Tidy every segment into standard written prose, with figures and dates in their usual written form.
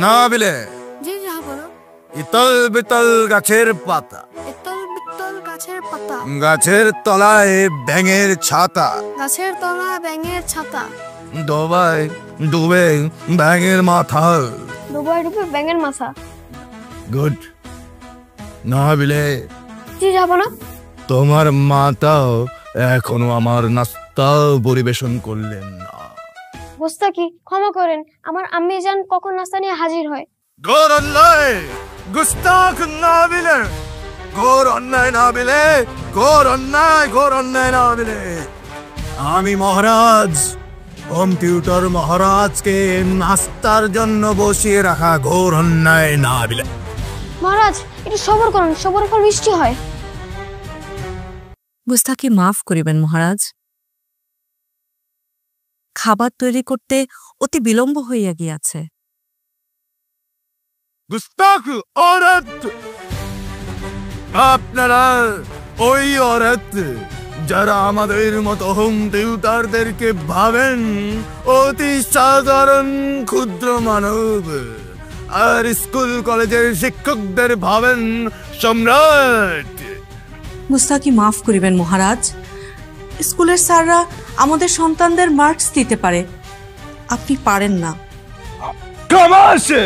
না বিলে জি যা বলো। ইতল বিতল গাছের পাতা, ইতল বিতল গাছের পাতা, গাছের তলায় ব্যাঙের ছাতা, গাছের তলা ব্যাঙের ছাতা, ডোবায় ডুবে ব্যাঙের মাথা। ডুবায় ডুবে ব্যাঙের মাথা। গুড। না বিলে জি যা বলো। তোমার মাতাও এখনো আমার নাস্তা পরিবেশন করলেন না। গোস্তাকি ক্ষমা করেন, আমার আম্মি জান কখন নাস্তা নিয়ে হাজির হয়। ঘোর অন্যায়, গুস্তাখ না বিলে, ঘোর অন্যায় না বিলে, ঘোর অন্যায়, ঘোর অন্যায় না বিলে। আমি মহারাজ, কম্পিউটার মহারাজকে নাস্তার জন্য বসিয়ে রাখা ঘোর অন্যায় না বিলে। মহারাজ একটু সবর করুন, সবরের ফল মিষ্টি হয়। গুস্তাখি মাফ করিবেন মহারাজ, খাবার তৈরি করতে অতি বিলম্ব হইয়া গিয়াছে। গুস্তাখ औरत, আপনারা ওই औरत যারা আমাদের মতো হোম টিউটারদেরকে ভাবেন অতি সাধারণ ক্ষুদ্র মানব, আর স্কুল কলেজের শিক্ষকদের ভাবেন সম্রাট। গুস্তাখি মাফ করিবেন মহারাজ, স্কুলের স্যাররা আমাদের সন্তানদের মার্কস দিতে পারে, আপনি পারেন না। কামাশে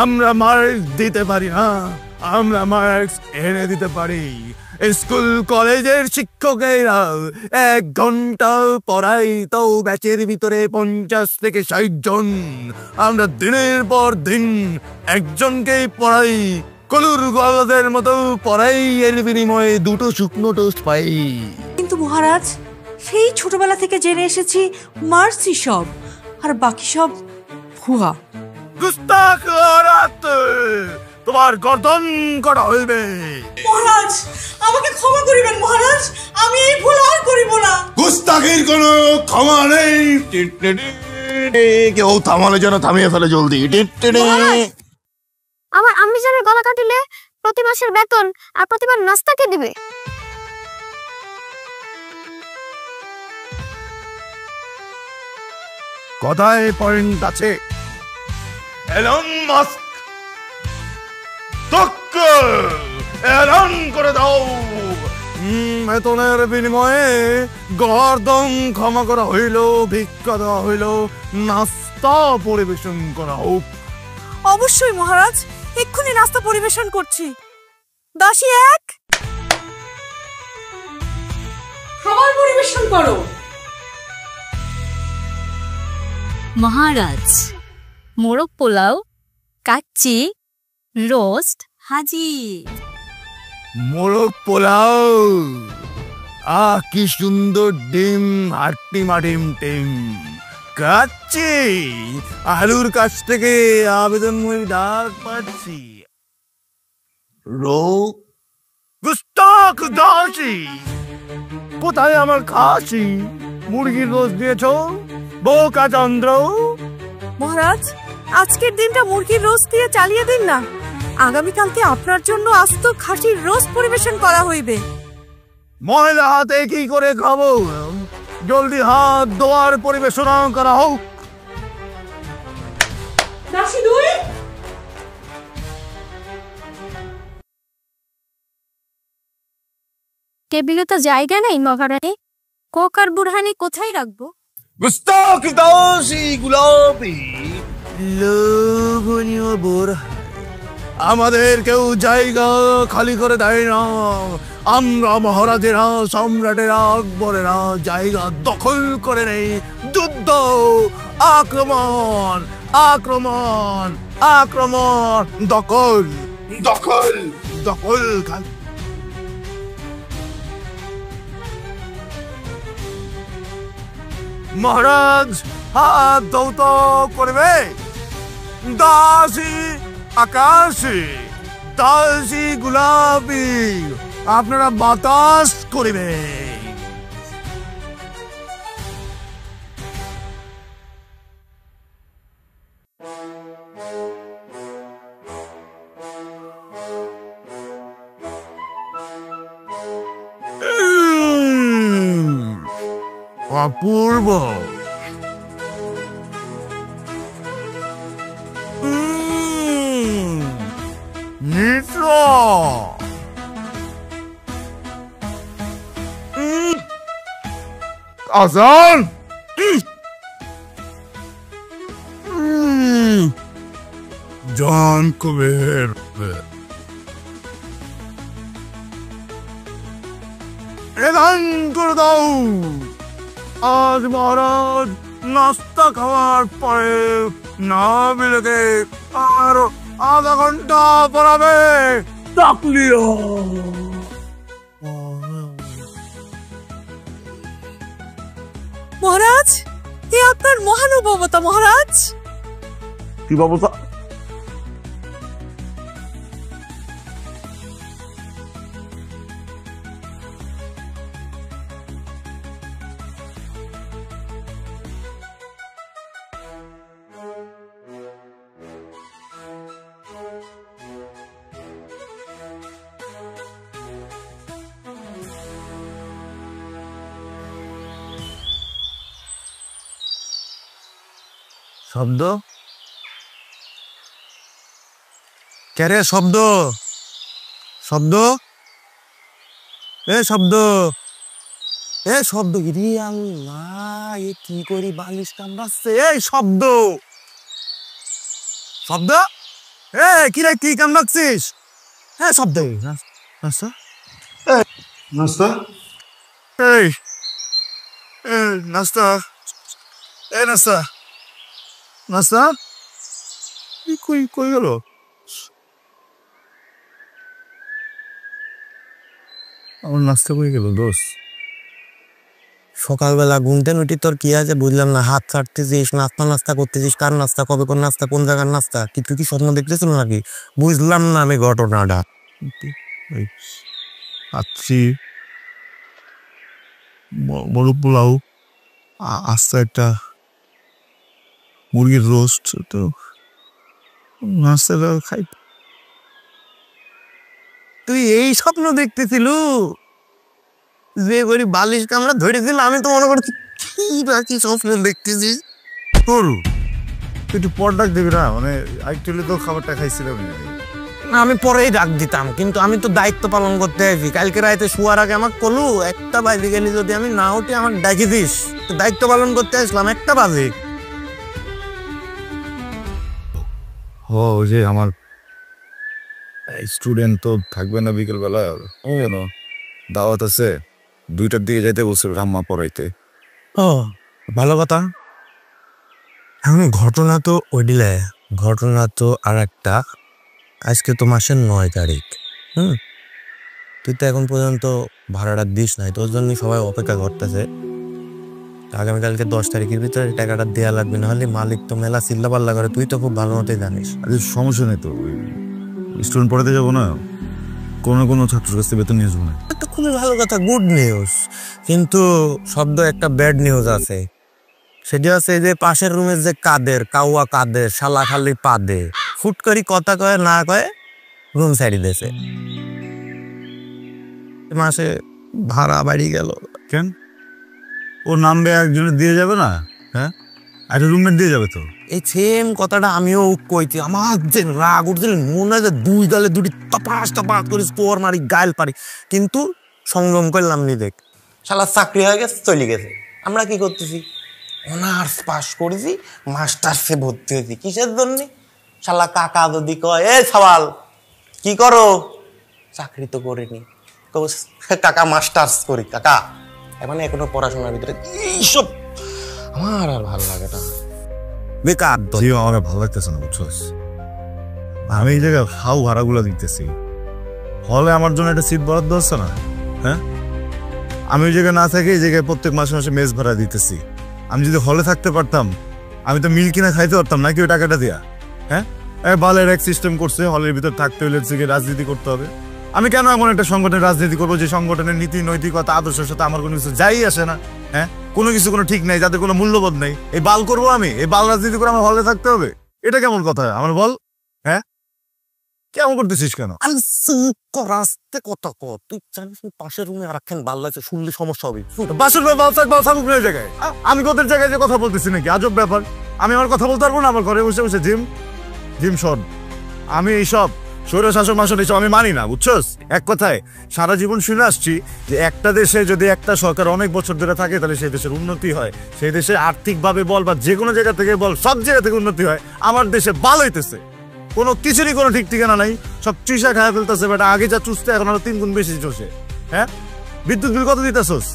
আমরা মার্কস দিতে পারি না, আমরা মার্কস এনে দিতে পারি। স্কুল কলেজের শিক্ষকেরা 1 ঘন্টা পড়াই, তো ব্যাচের ভিতরে 50 থেকে 60 জন। আমরা দিনের পর দিন একজনকেই পড়াই, কলুর গলদের মতো পড়াই, এর বিনিময়ে 2টো শুকনো টোস্ট পাই। কিন্তু মহারাজ, সেই ছোটবেলা থেকে জেনে এসেছি মার্কসই সব, আর বাকি সব ভুয়া। গুস্তাখ औरत, তোমার গর্দন করা হইবে। মহারাজ আমাকে ক্ষমা করিবেন মহারাজ, আমি এই ভুল আর করিব না। গুস্তাখির কোনো ক্ষমা নেই। কেউ থামালে যেন থামিয়ে ফেলে জলদি। আমার আম্মি জানের গলা কাটিলে প্রতি মাসের বেতন আর প্রতিবার নাস্তা কে দিবে? কথায় পয়েন্ট আছে। এলন মাস্ক, এলন করে দাও, বেতনের বিনিময়ে গর্দন ক্ষমা করা হইল, ভিক্ষা দেওয়া হইল, নাস্তা পরিবেশন করা হোক। অবশ্যই মহারাজ, এক্ষুনি নাস্তা পরিবেশন করছি। 10-1 খাবার পরিবেশন করো। মহারাজ, মোরগ পোলাও, কাচ্চি, রোস্ট হাজির। মোরগ পোলাও, কি সুন্দর ডিম, হাট্টিমা ডিম টিম। কাচ্চি, আলুর কাছ থেকে আবেদনময়ী ডাক পাচ্ছি। গুস্তাখ দাসী, কোথায় আমার খাসি? মুরগির রোজ দিয়েছ বোকা চন্দ্র। মহারাজ, আজকের দিনটা মুরগির রোস্ট দিয়ে চালিয়ে দিন না, আগামীকালকে আপনার জন্য আস্ত খাসির রোস্ট পরিবেশন করা হইবে। ময়লা হাতে কি করে খাবো? জলদি হাত ধোয়ার পরিবেশন করা হোক। টেবিলে তো জায়গা নেই মহারানী, কোক আর বুরহানি কোথায় রাখবো? গুস্তাখ দাসী গোলাপি, লোভনীয় বোরহানি, আমাদের কেউ জায়গা খালি করে দেয় না। আমরা মহারাজেরা, সম্রাটেরা, আকবরেরা জায়গা দখল করে নেই। যুদ্ধ, আক্রমণ, আক্রমণ, আক্রমণ, দখল, দখল, দখল। মহারাজ হাত ধৌত করবে। দাসী আকাশে, দাসী গোলাপি, আপনারা বাতাস করিবে। অপূর্ব। আজান জান কবির এলান করে দাও আজ মহারাজ নাস্তা খাওয়ার পরে না বিলেকে আরো আধা ঘন্টা পড়াবে ডাকলিও মহারাজ এ আপনার মহানুভবতা মহারাজ। কি বাবুতা শব্দ কে শব্দ শব্দ শব্দ শব্দ রে আল্লাহ এ কি করি বালিশ কামড়াচ্ছে এই শব্দ শব্দ কি রে কি কামড়াচ্ছিস শব্দ নাস্তা নাস্তা এই নাস্তা নাস্তা নাস্তা কই কই গেল আমার নাস্তা কই গেল দোষ সকালবেলা ঘুমতে উঠি তোর কি আছে বুঝলাম না হাত ছাড়তেছিস নাস্তা নাস্তা করতেছিস কার নাস্তা কবে কোন নাস্তা কোন জায়গার নাস্তা কিছু কি স্বপ্ন দেখতেছিল নাকি বুঝলাম না আমি ঘটনাটা আচ্ছি বড় পোলাও আস্তে একটা মুরগির রোস্ট তো নাস্তাটা খাই তুই এই স্বপ্ন দেখতেছিল যে করি বালিশ কামড়া ধরেছিল আমি তো মনে করছি কি বাকি স্বপ্ন দেখতেছিস তোর একটু পর ডাক দিবি না মানে অ্যাকচুয়ালি তো খাবারটা খাইছিলাম আমি পরেই ডাক দিতাম কিন্তু আমি তো দায়িত্ব পালন করতে আসি কালকে রাতে শোয়ার আগে আমাকে কলু একটা বাজে গেলি যদি আমি না উঠি আমাকে ডাকি দিস তো দায়িত্ব পালন করতে আসলাম একটা বাজে যে আমার স্টুডেন্ট তো থাকবে না বিকেলবেলা দাওয়াত আছে 2টার দিকে যাইতে বলছে রাম্মা পড়াইতে ভালো কথা এখন ঘটনা তো ওইডিলে ঘটনা তো আর একটা আজকে তো মাসের 9 তারিখ তুই তো এখন পর্যন্ত ভাড়াটা দিস নাই তোর জন্য সবাই অপেক্ষা করতেছে আগামীকালকে 10 তারিখের ভিতরে টাকাটা দেওয়া লাগবে না হলে মালিক তো মেলা চিল্লা পাল্লা করে তুই তো খুব ভালো মতোই জানিস সমস্যা নেই তো স্টুডেন্ট পড়াতে যাবো না কোনো কোনো ছাত্রের কাছ থেকে বেতন নিয়ে যাবো না একটা খুবই ভালো কথা গুড নিউজ কিন্তু শব্দ একটা ব্যাড নিউজ আছে সেটা আছে যে পাশের রুমের যে কাউয়া কাদের শালা খালি পাদে ফুটকরি কথা কয়ে না কয়ে রুম সাইড দিয়েছে মাসে ভাড়া বাড়ি গেল কেন ও নামবে একজনের দিয়ে যাবে না একটা রুমমেট দিয়ে যাবে তো এই সেম কথাটা আমিও কইছি আমার যে রাগ উঠছিল মনে হয় যে 2 গালে 2টি তপাস তপাস করে স্পোর মারি গাইল পারি কিন্তু সংযম করলাম নি দেখ শালা চাকরি হয়ে গেছে চলে গেছে আমরা কি করতেছি অনার্স পাস করেছি মাস্টার্সে ভর্তি হয়েছি কিসের জন্য শালা কাকা যদি কয় এ সওয়াল কি করো চাকরি তো করিনি কাকা মাস্টার্স করি কাকা মানে এখনো পড়াশোনার ভিতরে এইসব আমার আর ভালো লাগে না বেকার আমার ভালো লাগতেছে না বুঝছস আমি এই জায়গায় হাউ ভাড়াগুলো দিতেছি হলে আমার জন্য একটা সিট বরাদ্দ হচ্ছে না আমি ওই জায়গায় না থাকি এই জায়গায় প্রত্যেক মাসে মাসে মেস ভাড়া দিতেছি আমি যদি হলে থাকতে পারতাম আমি তো মিল কিনা খাইতে পারতাম নাকি ওই টাকাটা দিয়া বালের এক সিস্টেম করছে হলের ভিতর থাকতে হলে রাজনীতি করতে হবে আমি কেন এমন একটা সংগঠনের রাজনীতি করবো যে সংগঠনের নীতি নৈতিকতা আদর্শের সাথে আমার কোনো কিছু যাই আসে না কোনো কিছু কোনো ঠিক নেই যাতে কোনো মূল্যবোধ নেই এই বাল করবো আমি এই বাল রাজনীতি করে আমার হলে থাকতে হবে এটা কেমন কথা আমার বল কেমন করতেছিস কেন তুই পাশের রুমে আর একখান বাল লাগছে শুনলে সমস্যা হবে পাশের জায়গায় আমি তোদের জায়গায় যে কথা বলতেছি নাকি আজব ব্যাপার আমি আমার কথা বলতে পারবো না আমার ঘরে বসে বসে জিম শট আমি এইসব স্বৈরশাসন মাসন এসব আমি মানি না, বুঝছস? এক কথায় সারা জীবন শুনে আসছি যে একটা দেশে যদি একটা সরকার অনেক বছর ধরে থাকে তাহলে সেই দেশের উন্নতি হয়, সেই দেশে আর্থিকভাবে বল বা যে কোনো জায়গা থেকে বল সব জায়গা থেকে উন্নতি হয়। আমার দেশে ভালো হইতেছে, কোনো কিছুরই কোনো ঠিক ঠিকানা নাই, সব চুষা খাওয়া ফেলতেছে। বেটা আগে যা চুষতে এখন আরো 3 গুণ বেশি চষে। হ্যাঁ, বিদ্যুৎ বিল কত দিতেছস?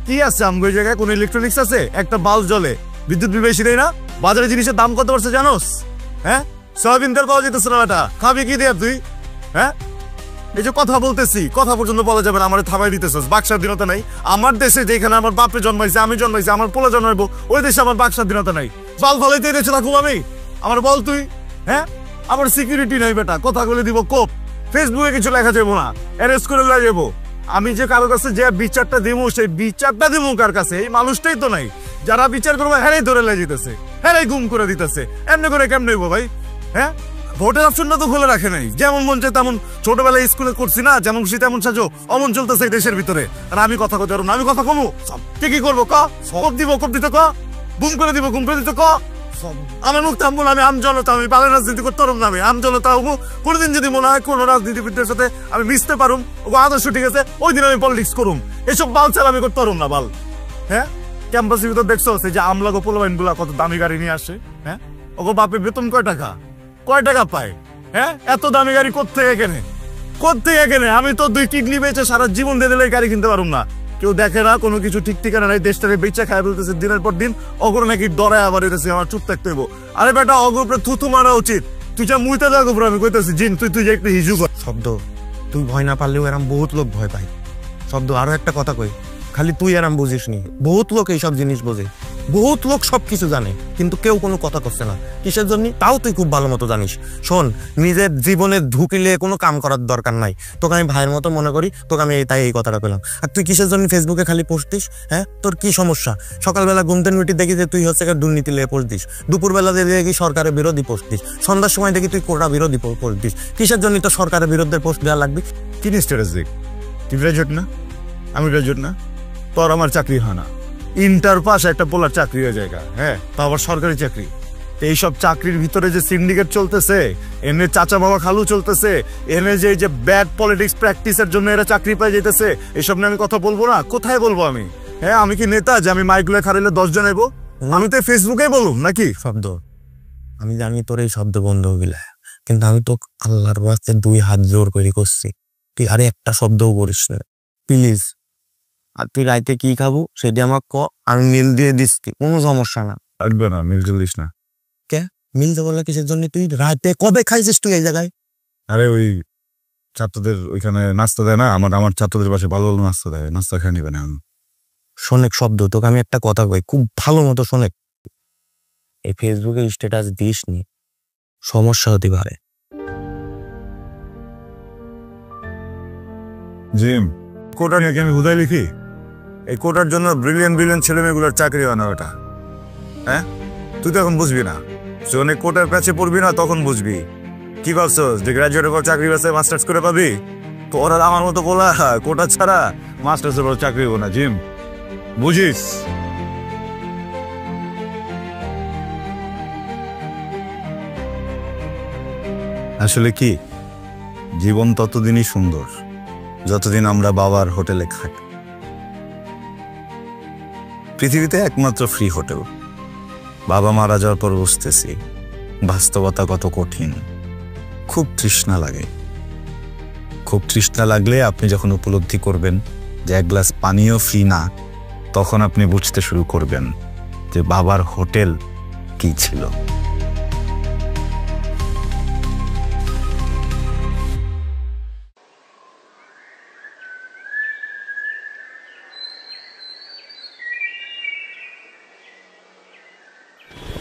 কি আছে আমগো এই জায়গায়? কোনো ইলেকট্রনিক্স আছে? একটা বাল্ব জ্বলে, বিদ্যুৎ বিল বেশি দেয় না? বাজারে জিনিসের দাম কত পড়ছে জানোস? হ্যাঁ, সয়াবিন তেল পাওয়া যেতেছে না বেটা, খাবি কি দিয়ে তুই? হ্যাঁ, এই যে কথা বলতেছি, কথা পর্যন্ত বলা যাবে না, আমার থামাই দিতেছস। বাক স্বাধীনতা নাই আমার দেশে, যেখানে আমার বাপে জন্মাইছে, আমি জন্মাইছি, আমার পোলা জন্মাইবো, ওই দেশে আমার বাক স্বাধীনতা নাই। বাল ফালাইতে এনেছে রাখবো আমি? আমার বল তুই। হ্যাঁ, আমার সিকিউরিটি নাই বেটা, কথা বলে দিব কোপ, ফেসবুকে কিছু লেখা যাবো না, অ্যারেস্ট করে লাই যাবো। আমি যে কারো কাছে যে বিচারটা দিব, সেই বিচারটা দিব কার কাছে? এই মানুষটাই তো নাই, যারা বিচার করবো হ্যাঁ ধরে লাই যেতেছে, হ্যাঁ গুম করে দিতেছে। এমনি করে কেমনে হইবো ভাই? হ্যাঁ, ভোটের অপশনটা তো খুলে রাখে নাই, যেমন মন চায় তেমন। ছোটবেলায় স্কুলে করছি না, যেমন খুশি তেমন সাজো, অমন চলতেছে এই দেশের ভিতরে। আর আমি কথা কইতে পারবো না, আমি কথা কমু কি করবো? কোপ দিব, কোপ দিতে গুম করে দিব, গুম করে দিতে আমার মুখ থামবো না। আমি আমজনতা, আমি বাংলা রাজনীতি করতে পারবো না। আমি আমজনতা হবো কোনোদিন যদি মনে হয় কোনো রাজনীতিবিদদের সাথে আমি মিশতে পারুম, ও আদর্শ ঠিক আছে, ওই দিন আমি পলিটিক্স করুম। এসব বাল ছাড়া আমি করতে পারুম না বাল। হ্যাঁ, ক্যাম্পাসের ভিতর দেখছো যে আমলা গো পোলাবাইন গুলা কত দামি গাড়ি নিয়ে আসে। হ্যাঁ, ওগো বাপের বেতন কয় টাকা পায়? হ্যাঁ, এত দামি গাড়ি কোত্থেকে কেনে? আমি তো 2 কিডনি বেচে সারা জীবন দিয়ে দিলে গাড়ি কিনতে পারুম না। কেউ দেখে না, কোনো কিছু ঠিক ঠিকানা নাই, দেশটাকে বেচা খায় বলতেছে দিনের পর দিন। অগর নাকি ডরায় আবার এসেছে, আমার চুপ থাকতে হইব। আরে বেটা, অগর উপরে থুথু মারা উচিত। তুই যা মুইতে যাক উপরে, আমি কইতেছি জিন তুই যে একটু হিজু কর। শব্দ, তুই ভয় না পারলেও এরম বহুত লোক ভয় পায়। শব্দ, আরো একটা কথা কই, খালি তুই এরম বুঝিস নি, বহুত লোক এইসব জিনিস বোঝে, বহুত লোক সবকিছু জানে, কিন্তু কেউ কোনো কথা করছে না। কিসের জন্য? তাও তুই খুব ভালো মতো জানিস। শোন, নিজের জীবনে ঢুকিলে কোনো কাম করার দরকার নাই। তোকে আমি ভাইয়ের মতো মনে করি, তোকে আমি তাই এই কথাটা পেলাম। আর তুই কিসের জন্য ফেসবুকে খালি পোস্ট দিস? হ্যাঁ, তোর কি সমস্যা? সকালবেলা ঘুমতে মিটি দেখি যে তুই হচ্ছে দুর্নীতি লিয়ে পোস্ট দিস, দুপুরবেলা দেখি সরকারের বিরোধী পোস্ট দিস, সন্ধ্যার সময় দেখি তুই কোটা বিরোধী পোস্ট দিস। কিসের জন্য তো সরকারের বিরুদ্ধে পোস্ট দেওয়া লাগবে? কি স্ট্র্যাটেজি? তুই গ্রাজুয়েট না, আমি গ্রাজুয়েট না, তোর আমার চাকরি হয় না। ইন্টার পাস একটা পোলার চাকরি হয়ে জায়গা, হ্যাঁ, তা আবার সরকারি চাকরি। এইসব চাকরির ভিতরে যে সিন্ডিকেট চলতেছে, এনে চাচা বাবা খালু চলতেছে, এনে যে ব্যাড পলিটিক্স প্র্যাকটিসের জন্য এরা চাকরি পাই যেতেছে, এসব নিয়ে আমি কথা বলবো না? কোথায় বলবো আমি? হ্যাঁ, আমি কি নেতা যে আমি মাইকগুলো খারাইলে 10 জন আইবো? আমি তো ফেসবুকে বলুম নাকি? শব্দ, আমি জানি তোর এই শব্দ বন্ধ হইলে, কিন্তু আমি তো আল্লাহর বাস্তে 2 হাত জোর করে করছি, তুই আরে একটা শব্দও করিস না প্লিজ। আর তুই রাইতে কি খাবো সেটা আমার ক, আমি মিল দিয়ে দিচ্ছি, কোনো সমস্যা না। আসবে না, মিল দিস না। কে মিল দেবো না? কিসের জন্য? তুই রাতে কবে খাইছিস তুই এই জায়গায়? আরে ওই ছাত্রদের ওইখানে নাস্তা দেয় না, আমার ছাত্রদের পাশে ভালো ভালো নাস্তা দেয়, নাস্তা খেয়ে নিবে না। শোনেক শব্দ, তোকে আমি একটা কথা কই খুব ভালো মতো শোনেক, এই ফেসবুকে স্ট্যাটাস দিস নি, সমস্যা হতে পারে। জিম, কোটা নিয়ে কি আমি হুদাই লিখি? এই কোটার জন্য ব্রিলিয়ান্ট ছেলে মেয়েগুলোর চাকরি হয় না ওটা। হ্যাঁ, তুই তো এখন বুঝবি না, অনেক কোটার প্যাচে পড়বি না, তখন বুঝবি। কি ভাবছস যে গ্রাজুয়েটের পর চাকরি বাসে মাস্টার্স করে পাবি? তোর আর আমার মতো বলা কোটা ছাড়া মাস্টার্সের পর চাকরি হবো না। জিম, বুঝিস? আসলে কি, জীবন ততদিনই সুন্দর যতদিন আমরা বাবার হোটেলে খাই। পৃথিবীতে একমাত্র ফ্রি হোটেল। বাবা মারা যাওয়ার পর বুঝতেছি বাস্তবতা কত কঠিন। খুব তৃষ্ণা লাগে, খুব তৃষ্ণা লাগলে আপনি যখন উপলব্ধি করবেন যে 1 গ্লাস পানিও ফ্রি না, তখন আপনি বুঝতে শুরু করবেন যে বাবার হোটেল কি ছিল।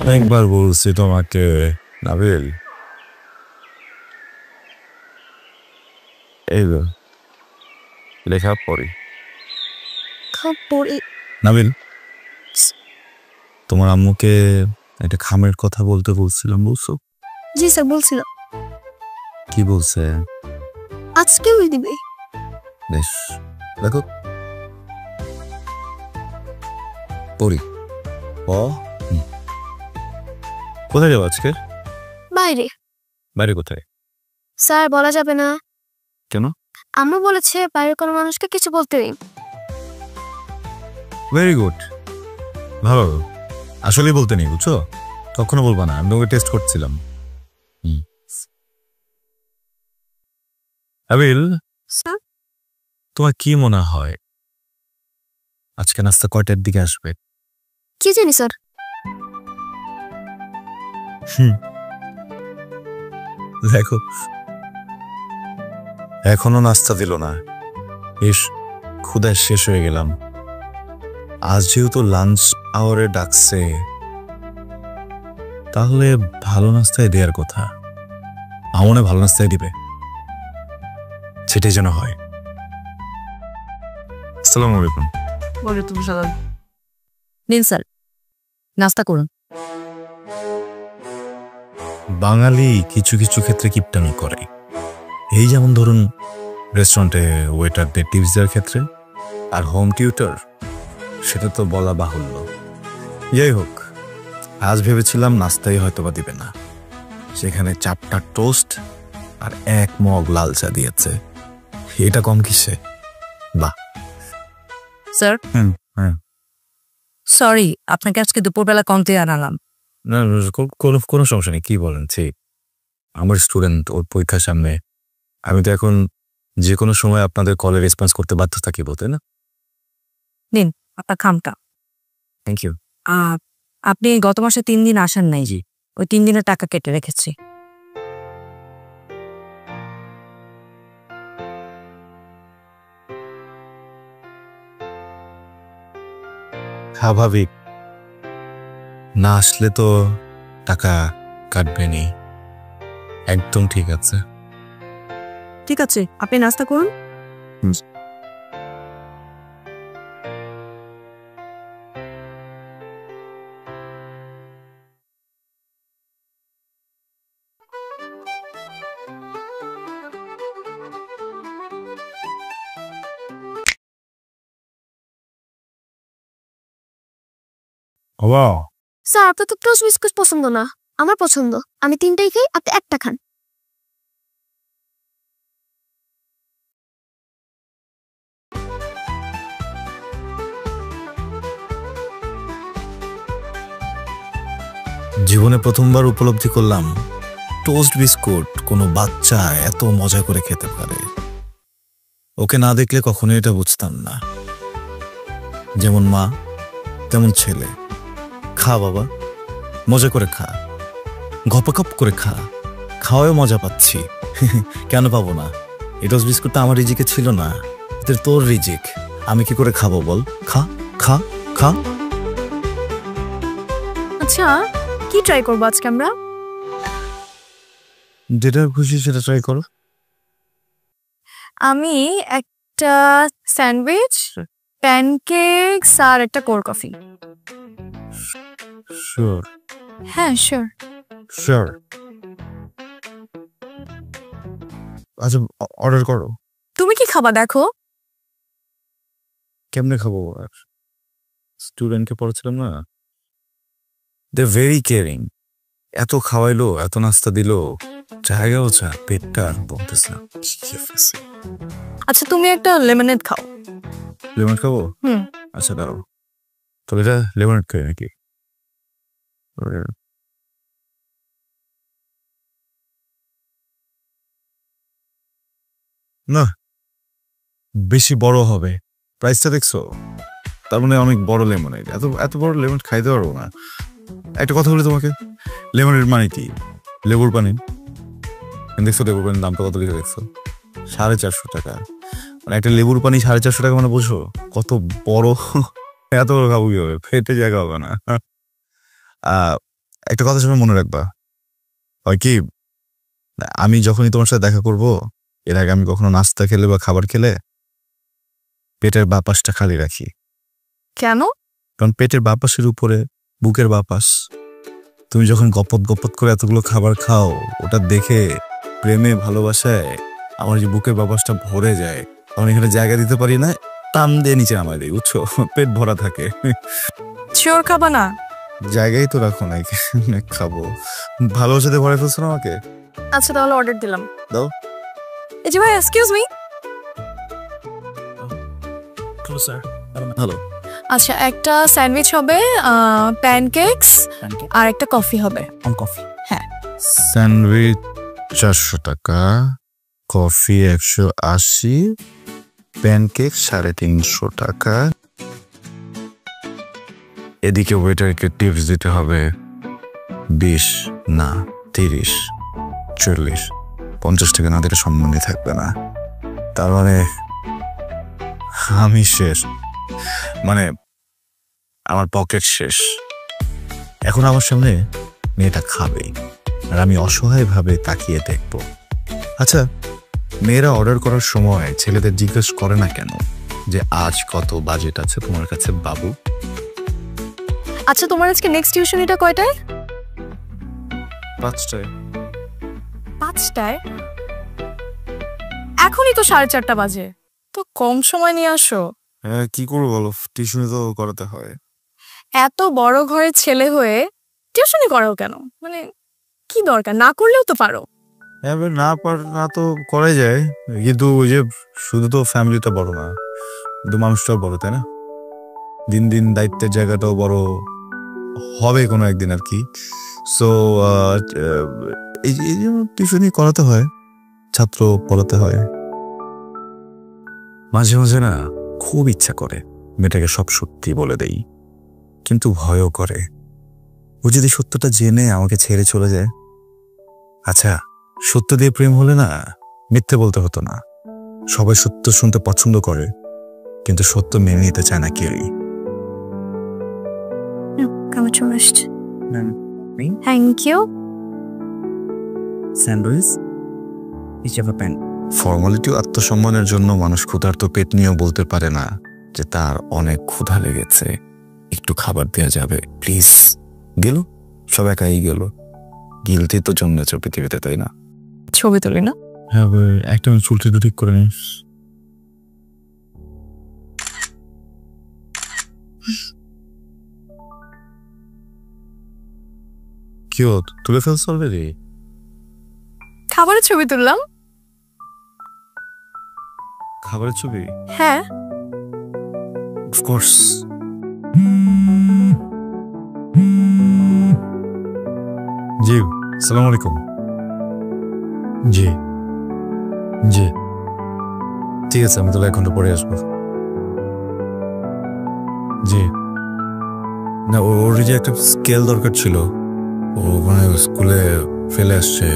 অনেকবার বলছি তোমাকে নাবিল, এই লেখা পড়ি। নাবিল, তোমার আম্মুকে একটা খামের কথা বলতে বলছিলাম, বলছো? জি স্যার, বলছিল কি বলছে? আজকেও দিবে। বেশ, দেখো পড়ি। কোথায় যাবো আজকে? বাইরে। বাইরে কোথায়? স্যার বলা যাবে না। কেন? আম্মু বলেছে বাইরের কোনো মানুষকে কিছু বলতে নেই। ভেরি গুড, ভালো। আসলেই বলতে নেই, বুঝছো? কখনো বলবা না, আমি তোমাকে টেস্ট করছিলাম। আবিল, স্যার? তোমার কি মনে হয় আজকে নাস্তা কয়টার দিকে আসবে? কি জানি স্যার। দেখো, এখনো নাস্তা দিল না। বেশ ক্ষুধায় শেষ হয়ে গেলাম। আজ যেহেতু লাঞ্চ আওয়ারে ডাকছে, তাহলে ভালো নাস্তায় দেওয়ার কথা। আমনে ভালো নাস্তায় দিবে, সেটাই যেন হয়। আসসালামু আলাইকুম। বলে তুমি সালাম। নিন স্যার, নাস্তা করুন। বাঙালি কিছু কিছু ক্ষেত্রে কিপটামি করে। এই যেমন ধরুন রেস্টুরেন্টে ওয়েটারদের টিপস দেওয়ার ক্ষেত্রে, আর হোম টিউটর সেটা তো বলা বাহুল্য। যাই হোক, আজ ভেবেছিলাম নাস্তাই হয়তোবা দিবে না, সেখানে 4টা টোস্ট আর 1 মগ লাল চা দিয়েছে। এটা কম কিসে? বাহ। স্যার, হ্যাঁ, সরি আপনাকে আজকে দুপুরবেলা কমতে আনালাম। না কোনো সমস্যা নেই। কি বলেন? ঠিক, আমার স্টুডেন্ট, ওর পরীক্ষার সামনে। আমি তো এখন যে কোনো সময় আপনাদের কলে রেসপন্স করতে বাধ্য থাকি, বলতে না? নিন আপনার খামটা। Thank you. আপনি গত মাসে 3 দিন আসেন নাই। জি, ওই 3 দিনের টাকা কেটে রেখেছি। স্বাভাবিক, না আসলে তো টাকা কাটবেনি। একদম ঠিক আছে। ঠিক আছে, আপনি নাস্তা করুন। ওয়াও, স্যার আপনার তো টোস্ট বিস্কুট পছন্দ না, আমার পছন্দ। আমি 3টাই খাই, আপনি 1টা খান। জীবনে প্রথমবার উপলব্ধি করলাম টোস্ট বিস্কুট কোনো বাচ্চা এত মজা করে খেতে পারে। ওকে না দেখলে কখনো এটা বুঝতাম না। যেমন মা তেমন ছেলে। খা বাবা, মজা করে খা, গপাগপ করে খা। খাওয়াও মজা পাচ্ছি। কেন পাবো না? এই টোস্ট বিস্কুটটা আমার রিজিকে ছিল না, এটা তোর রিজিক। আমি কি করে খাবো বল? খা খা খা। আচ্ছা, কি ট্রাই করবো আজকে আমরা? যেটা খুশি সেটা ট্রাই করো। আমি একটা স্যান্ডউইচ, প্যানকেকস আর একটা কোল্ড কফি। শিওর? হ্যাঁ শিওর। শিওর। আচ্ছা, অর্ডার করো। তুমি কি খাবা দেখো? কেমনে খাবো? আর স্টুডেন্টকে পড়াচ্ছিলাম না, দে ভেরি কেয়ারিং। এত খাওয়াইলো, এত নাস্তা দিল, জায়গাও চা, পেটটা আর বলতেছে না। আচ্ছা তুমি একটা লেমনেড খাও। লেমন খাবো? হুম। আচ্ছা দাঁড়াও, তাহলে এটা লেমনেড খাই নাকি? না, বেশি বড় হবে। প্রাইসটা দেখছো? তার মানে অনেক বড় লেমনেড। এত এত বড় লেমনেড খাইতে পারবো না। একটা কথা বলি তোমাকে, লেমনের মানে কি? লেবুর পানি। দেখছো লেবুর পানির দামটা কত লিখে দেখছো? 450 টাকা। মানে একটা লেবুর পানি 450 টাকা, মানে বুঝো কত বড়। এত বড় খাবো কি হবে? পেটে জায়গা হবে না। একটা কথা শুনে মনে রাখবা, হয় কি, আমি যখনই তোমার সাথে দেখা করব, এর আগে আমি কখনো নাস্তা খেলে বা খাবার খেলে পেটের বাঁ পাশটা খালি রাখি। কেন? কারণ পেটের বাঁ পাশের উপরে বুকের বাঁ পাশ। তুমি যখন গপত গপত করে এতগুলো খাবার খাও, ওটা দেখে প্রেমে ভালোবাসায় আমার যে বুকের বাঁ পাশটা ভরে যায়। তখন এখানে জায়গা দিতে পারি না, টান দিয়ে নিচে নামাই দিই, বুঝছো? পেট ভরা থাকে। শিওর খাবা না? জায়গায় তো রাখো না, খাবো। ভালোবাসাতে ভরে ফেলছো না আমাকে। আচ্ছা তাহলে অর্ডার দিলাম। দাও। এই যে ভাই, এক্সকিউজ মি। হ্যালো। আচ্ছা, একটা স্যান্ডউইচ হবে, প্যানকেকস আর একটা কফি হবে। কফি। হ্যাঁ। স্যান্ডউইচ 400 টাকা, কফি 180, প্যানকেক 350 টাকা। এদিকে ওয়েটারকে টিপস দিতে হবে 20 না 30 40 50 টাকা না দিলে সম্মানই থাকবে না। তার মানে আমি শেষ, মানে আমার পকেট শেষ। এখন আমার সামনে মেয়েটা খাবেই, আর আমি অসহায়ভাবে তাকিয়ে দেখব। আচ্ছা, মেয়েরা অর্ডার করার সময় ছেলেদের জিজ্ঞেস করে না কেন যে আজ কত বাজেট আছে তোমার কাছে বাবু? আচ্ছা, তোমার আজকে নেক্সট টিউশনিটা কয়টায়? 5টায়। 5টায়? এখনই তো 4:30 বাজে, তো কম সময় নিয়ে আসো। হ্যাঁ, কি করবো বলো, টিউশনি তো করাতে হয়। এত বড় ঘরের ছেলে হয়ে টিউশনি করাও কেন? মানে কি দরকার, না করলেও তো পারো। হ্যাঁ, না তো করাই যায়, কিন্তু ওই যে শুধু তো ফ্যামিলিটা বড় না, কিন্তু মানুষটাও বড়, তাই না? দিন দিন দায়িত্বের জায়গাটাও বড় হবে কোনো একদিন আর কি। সো এই জন্য টিউশনি করাতে হয়, ছাত্র পড়াতে হয়। মাঝে মাঝে না খুব ইচ্ছা করে মেয়েটাকে সব সত্যি বলে দেই, কিন্তু ভয়ও করে ও যদি সত্যটা জেনে আমাকে ছেড়ে চলে যায়। আচ্ছা, সত্য দিয়ে প্রেম হলে না মিথ্যে বলতে হতো না। সবাই সত্য শুনতে পছন্দ করে, কিন্তু সত্য মেনে নিতে চায় না কেউই। কেমন চলে আসছে? Thank you. স্যান্ডউইচ হিসেবে প্যান। ফর্মালিটি আত্মসম্মানের জন্য মানুষ ক্ষুধার্ত পেট নিয়েও বলতে পারে না যে তার অনেক ক্ষুধা লেগেছে, একটু খাবার দেওয়া যাবে প্লিজ। গেল, সব একাই গেল। গিলতি তো জন্মেছ পৃথিবীতে, তাই না? ছবি তুলি না? হ্যাঁ, একটা মিনিট, চুলটি তো ঠিক করে নিস। কি তুলে ফেলছ অলরেডি? খাবারের ছবি তুললাম। খাবারের ছবি? হ্যাঁ। অফকোর্স। জি, আসসালামু আলাইকুম। জি জি, ঠিক আছে, আমি তাহলে 1 ঘন্টা পরে আসবো। জি না, ওর যে একটা স্কেল দরকার ছিল, ও মানে স্কুলে ফেলে আসছে,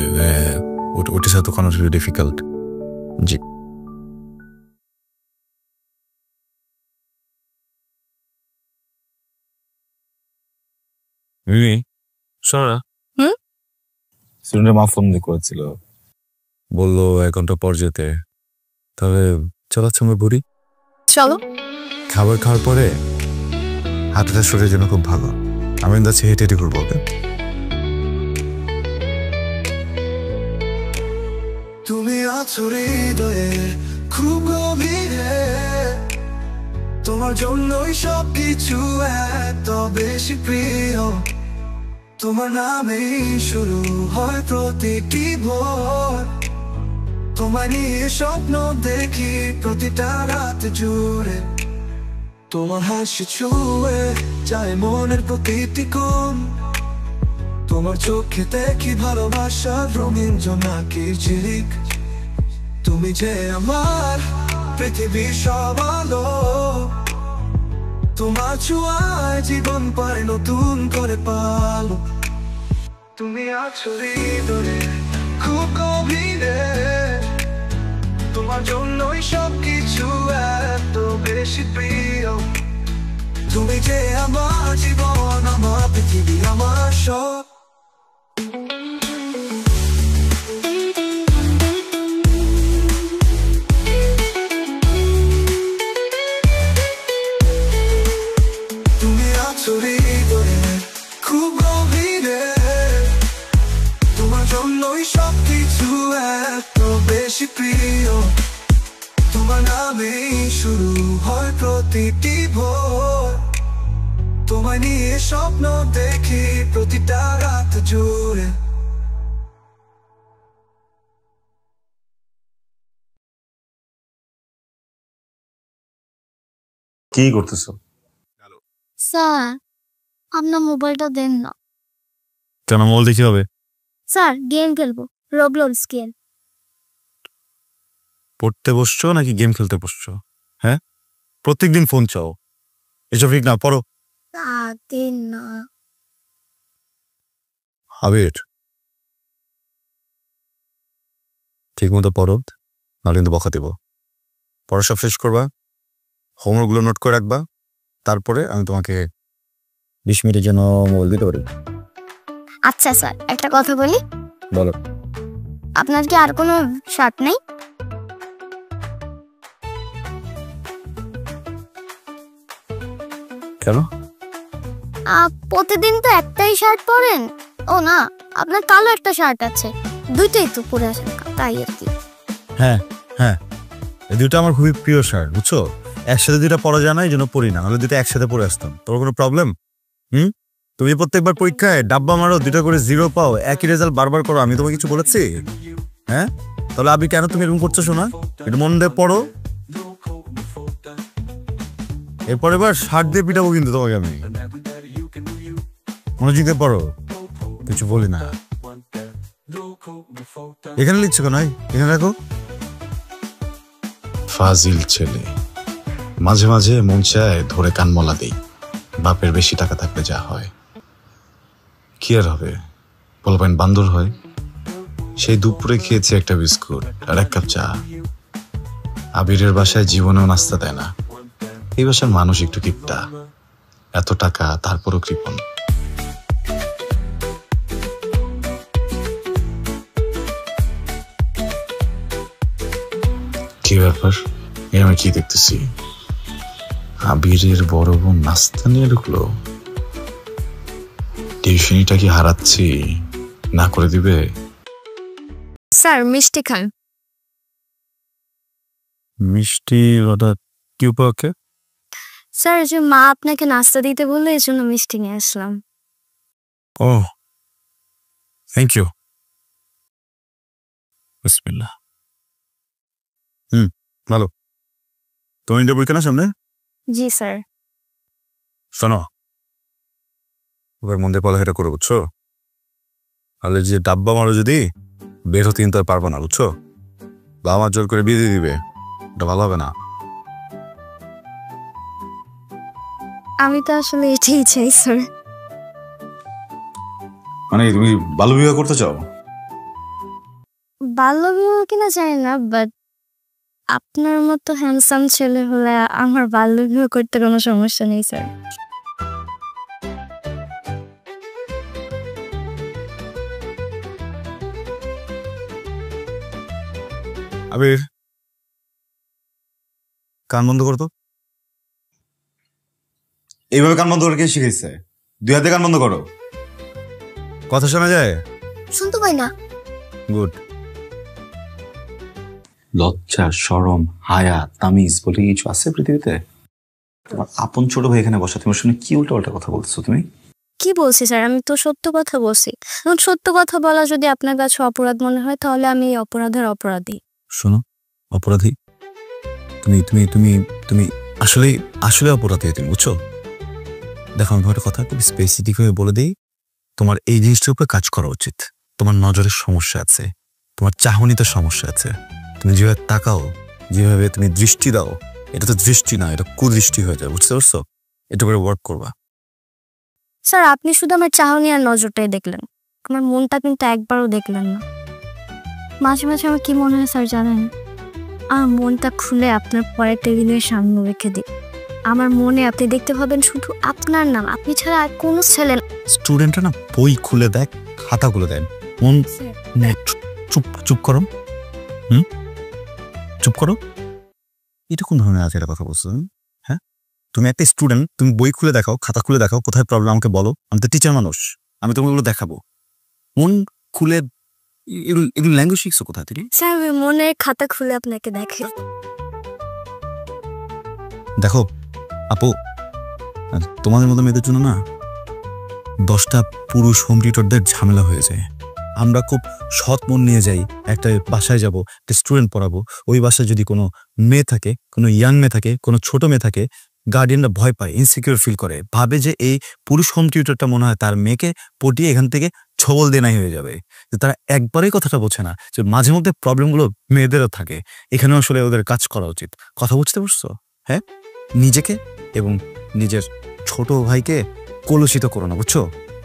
ওটির সাথে কোনো ডিফিকাল্ট। জি। মিমি, শোনা, স্টুডেন্টের মা ফোন দিয়ে করেছিল, বললো 1 ঘন্টা পর যেতে। তবে চলাচ্ছে আমরা বুড়ি। চলো। খাবার খাওয়ার পরে হাঁটাটা শরীরের জন্য খুব ভালো। আমি যাচ্ছি, হেঁটে হেঁটে ঘুরবো। তুমি আছো হৃদয়ে খুব গভীরে, তোমার জন্যই সব কিছু এত বেশি প্রিয়। তোমার নামেই শুরু হয় প্রতিটি ভোর, তোমায় নিয়ে স্বপ্ন দেখি প্রতিটা রাত জুড়ে। তোমার হাসি ছুঁয়ে যায় মনের প্রতিটি কোণ, তোমার চোখে দেখি ভালোবাসার রঙিন জোনাকির ঝিলিক। তুমি যে আমার পৃথিবীর সব আলো, তোমার ছোঁয়ায় জীবন পায় নতুন করে পালো। তুমি আছো হৃদয়ে খুব গভীরে, তোমার জন্যই সব কিছু এত বেশি প্রিয়। তুমি যে আমার জীবন, আমার পৃথিবী, আমার সব। তুমি আছো হৃদয়ে খুব গভীরে, তোমার জন্যই সব কিছু এত বেশি প্রিয়। তোমার নামেই শুরু হয় প্রতিটি ভোর, তোমায় নিয়ে স্বপ্ন দেখি প্রতিটা রাত জুড়ে। কি করতেছো? স্যার আপনার মোবাইলটা দেন না। কেন মোবাইল দেখতে হবে? স্যার গেম খেলবো, রবলক্স গেম। পড়তে বসছো নাকি গেম খেলতে বসছো? হ্যাঁ, প্রত্যেকদিন ফোন চাও, এসব ঠিক না। পড়ো। দেন না। আবির ঠিক মতো পড়ো, নাহলে কিন্তু বকা দেবো। পড়া সব শেষ করবা, হোমওয়ার্কগুলো নোট করে রাখবা, তারপরে আমি তোমাকে 20 মিনিটের জন্য মোবাইল দিতে পারি। আচ্ছা স্যার, একটা কথা বলি। বলো। আপনার কি আর কোনো শার্ট নেই? কেন? প্রতিদিন তো একটাই শার্ট পরেন। ও না, আপনার কালো একটা শার্ট আছে, দুইটাই তো পরে আসেন, তাই আর কি। হ্যাঁ হ্যাঁ, এই দুটো আমার খুবই প্রিয় শার্ট, বুঝছো? একসাথে দুইটা পরা যায় না, এই জন্য পরি না, নাহলে দুটো একসাথে পরে আসতাম। তোর কোনো প্রবলেম? তুমি প্রত্যেকবার পরীক্ষায় ডাব্বা মারো, 2টা করে 0 পাও, একই রেজাল্ট বারবার করো, আমি তোমাকে কিছু বলেছি? হ্যাঁ, তাহলে আমি কেন তুমি এরকম করছো? শোনা, একটু মন দিয়ে পড়ো, এরপর এবার শার্ট দিয়ে পিটাবো কিন্তু তোমাকে আমি। মনোযোগ দিয়ে পড়ো, কিছু বলি না। এখানে লিখছো কেন? এখানে রাখো। ফাজিল ছেলে, মাঝে মাঝে মন চায় ধরে কানমলা দেই। বাপের বেশি টাকা থাকলে যা হয়, কি আর হবে, পোলাপাইন বান্দর হয়। সেই দুপুরে খেয়েছে একটা বিস্কুট আর 1 কাপ চা। আবিরের বাসায় জীবনেও নাস্তা দেয় না। এই বাসার মানুষ একটু কিপটা, এত টাকা তারপরও কৃপণ। কি ব্যাপার, আমি কি দেখতেছি? আবিরের বড় বোন নাস্তা নিয়ে ঢুকলো। টিউশনিটা কি হারাচ্ছি, না করে দিবে? স্যার মিষ্টি খান। মিষ্টি হঠাৎ কি উপলক্ষে? স্যার যে মা আপনাকে নাস্তা দিতে বললো, এই জন্য মিষ্টি নিয়ে আসলাম। ও থ্যাংক ইউ। বিসমিল্লাহ। ভালো। তোমার ইন্টারভিউ কেন সামনে? জি স্যার। শোনো, ওর মধ্যে পড়ালেখাটা করে, বুঝছো? তাহলে যে ডাব্বা মারো, যদি বের হতে কিন্তু আর পারবো না, বুঝছো? বাবা মা জোর করে বিয়ে দিয়ে দিবে, এটা ভালো হবে না। আমি তো আসলে এটাই চাই স্যার। মানে তুমি বাল্য বিবাহ করতে চাও? বাল্য বিবাহ কিনা জানি না, বাট আপনার মতো হ্যান্ডসাম ছেলে হলে আমার বাল্য বিবাহ করতে কোনো সমস্যা নেই স্যার। আবির, কান বন্ধ করতো। এইভাবে কান বন্ধ করে কে শিখেছে? 2 হাতে কান বন্ধ করো। কথা শোনা যায়? শুনতে পাই না। গুড। লজ্জা, শরম, হায়া, তামিজ বলে কিছু আছে পৃথিবীতে? তোমার আপন ছোট ভাই এখানে বসা, তোমার শুনে কি উল্টো পাল্টা কথা বলছো তুমি? কি বলছি স্যার, আমি তো সত্য কথা বলছি। এখন সত্য কথা বলা যদি আপনার কাছে অপরাধ মনে হয়, তাহলে আমি এই অপরাধের অপরাধী। শোনো, অপরাধী তুমি তুমি তুমি তুমি আসলে আসলে অপরাধী তুমি, বুঝছো? দেখো, আমি একটা কথা খুব স্পেসিফিক হয়ে বলে দিই, তোমার এই জিনিসটার উপরে কাজ করা উচিত। তোমার নজরের সমস্যা আছে, তোমার চাহনিতে সমস্যা আছে। তুমি যেভাবে তাকাও, যেভাবে তুমি দৃষ্টি দাও, এটা তো দৃষ্টি না, এটা কুদৃষ্টি হয়ে যায়, বুঝতে পারছো? এটা করে ওয়ার্ক করবা। স্যার আপনি শুধু আমার চাহনি আর নজরটাই দেখলেন, আমার মনটা কিন্তু একবারও দেখলেন না। মাঝে মাঝে আমার কি মনে হয় স্যার জানেন, আমার মনটা খুলে আপনার পরের টেবিলের সামনে রেখে দিই। আমার মনে আপনি দেখতে পাবেন শুধু আপনার নাম, আপনি ছাড়া আর কোনো ছেলে না। স্টুডেন্টরা না বই খুলে দেখ, খাতা খুলে দেয়, মন চুপ চুপ করো। চুপ করো। এটা কোন ধরনের আছে, এটা কথা বলছো? হ্যাঁ, তুমি একটা স্টুডেন্ট, তুমি বই খুলে দেখাও, খাতা খুলে দেখাও, কোথায় প্রবলেম আমাকে বলো। আমি তো টিচার মানুষ, আমি তোমাকে এগুলো দেখাবো। মন খুলে এগুলো ল্যাঙ্গুয়েজ শিখছো কোথায় থেকে? স্যার আমি মনের খাতা খুলে আপনাকে দেখে। দেখো আপু, তোমাদের মতো মেয়েদের জন্য না 10টা পুরুষ হোম টিউটরদের ঝামেলা হয়ে যায়। আমরা খুব সৎ মন নিয়ে যাই, একটা বাসায় যাব, একটা স্টুডেন্ট পড়াবো, ওই বাসায় যদি কোনো মেয়ে থাকে, কোনো ইয়াং মেয়ে থাকে, কোনো ছোট মেয়ে থাকে, গার্ডিয়ানরা ভয় পায়, ইনসিকিউর ফিল করে, ভাবে যে এই পুরুষ হোম টিউটরটা মনে হয় তার মেয়েকে পটিয়ে এখান থেকে ছবল দেনাই হয়ে যাবে। যে তারা একবারেই কথাটা বোঝে না যে মাঝে মধ্যে প্রবলেমগুলো মেয়েদেরও থাকে, এখানেও আসলে ওদের কাজ করা উচিত। কথা বুঝতে পারছো? হ্যাঁ, নিজেকে এবং নিজের ছোট ভাইকে কলুষিত করো না, বুঝছো?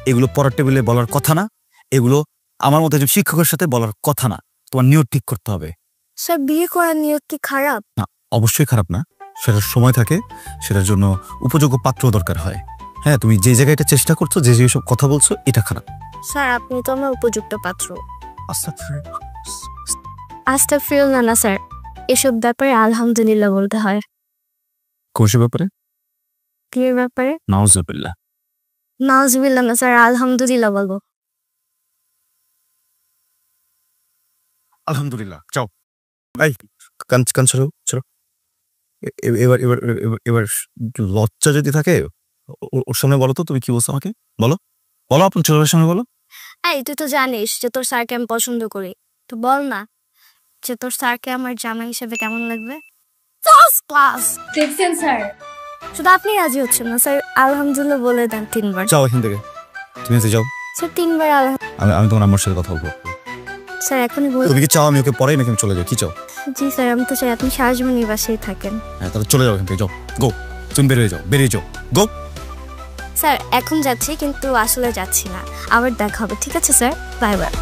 এগুলো পড়ার টেবিলে বলার কথা না, এগুলো আমার মতো একজন শিক্ষকের সাথে বলার কথা না। তোমার নিয়ত ঠিক করতে হবে। স্যার বিয়ে করার নিয়ত কি খারাপ? না, অবশ্যই খারাপ না, সেটার সময় থাকে, সেটার জন্য উপযোগ্য পাত্র দরকার হয়। হ্যাঁ, তুমি যে জায়গায় এটা চেষ্টা করছো, যে যেসব কথা বলছো, এটা খারাপ। স্যার আপনি তো আমার উপযুক্ত পাত্র। আস্তাগফিরুল্লাহ। আস্তাগফিরুল্লাহ না স্যার, এসব ব্যাপারে আলহামদুলিল্লাহ বলতে হয়। কোন ব্যাপারে? বিয়ের ব্যাপারে নাউজুবিল্লাহ। নাউজুবিল্লাহ না স্যার, আলহামদুলিল্লাহ বলবো। আলহামদুলিল্লাহ। যাও, এই কান ছাড়ো, ছাড়ো। এবার এবার এবার এবার লজ্জা যদি থাকে ওর সামনে বলো তো, তুমি কি বলছো আমাকে? বলো বলো, আপনার ছেলের সামনে বলো। এই তুই তো জানিস যে তোর স্যারকে আমি পছন্দ করি, তো বল না যে তোর স্যারকে আমার জামাই হিসেবে কেমন লাগবে। First class. দেখছেন স্যার, শুধু আপনি রাজি হচ্ছেন না স্যার, আলহামদুলিল্লাহ বলে দেন 3 বার। যাও এখান থেকে, তুমি এসে যাও। স্যার 3 বার আমি তোমার আমার সাথে কথা বলবো। স্যার এখনই বল। তুমি কি চাও আমি ওকে পড়াই নাকি আমি চলে যাই? কি চাও? জি স্যার, আমি তো চাই আপনি সারা জীবন এই বাসায় থাকেন। হ্যাঁ, তাহলে চলে যাও এখান থেকে, যাও, গো। তুমি বেরিয়ে যাও, গো। স্যার এখন যাচ্ছি, কিন্তু আসলে যাচ্ছি না, আবার দেখা হবে। ঠিক আছে স্যার, বাই বাই।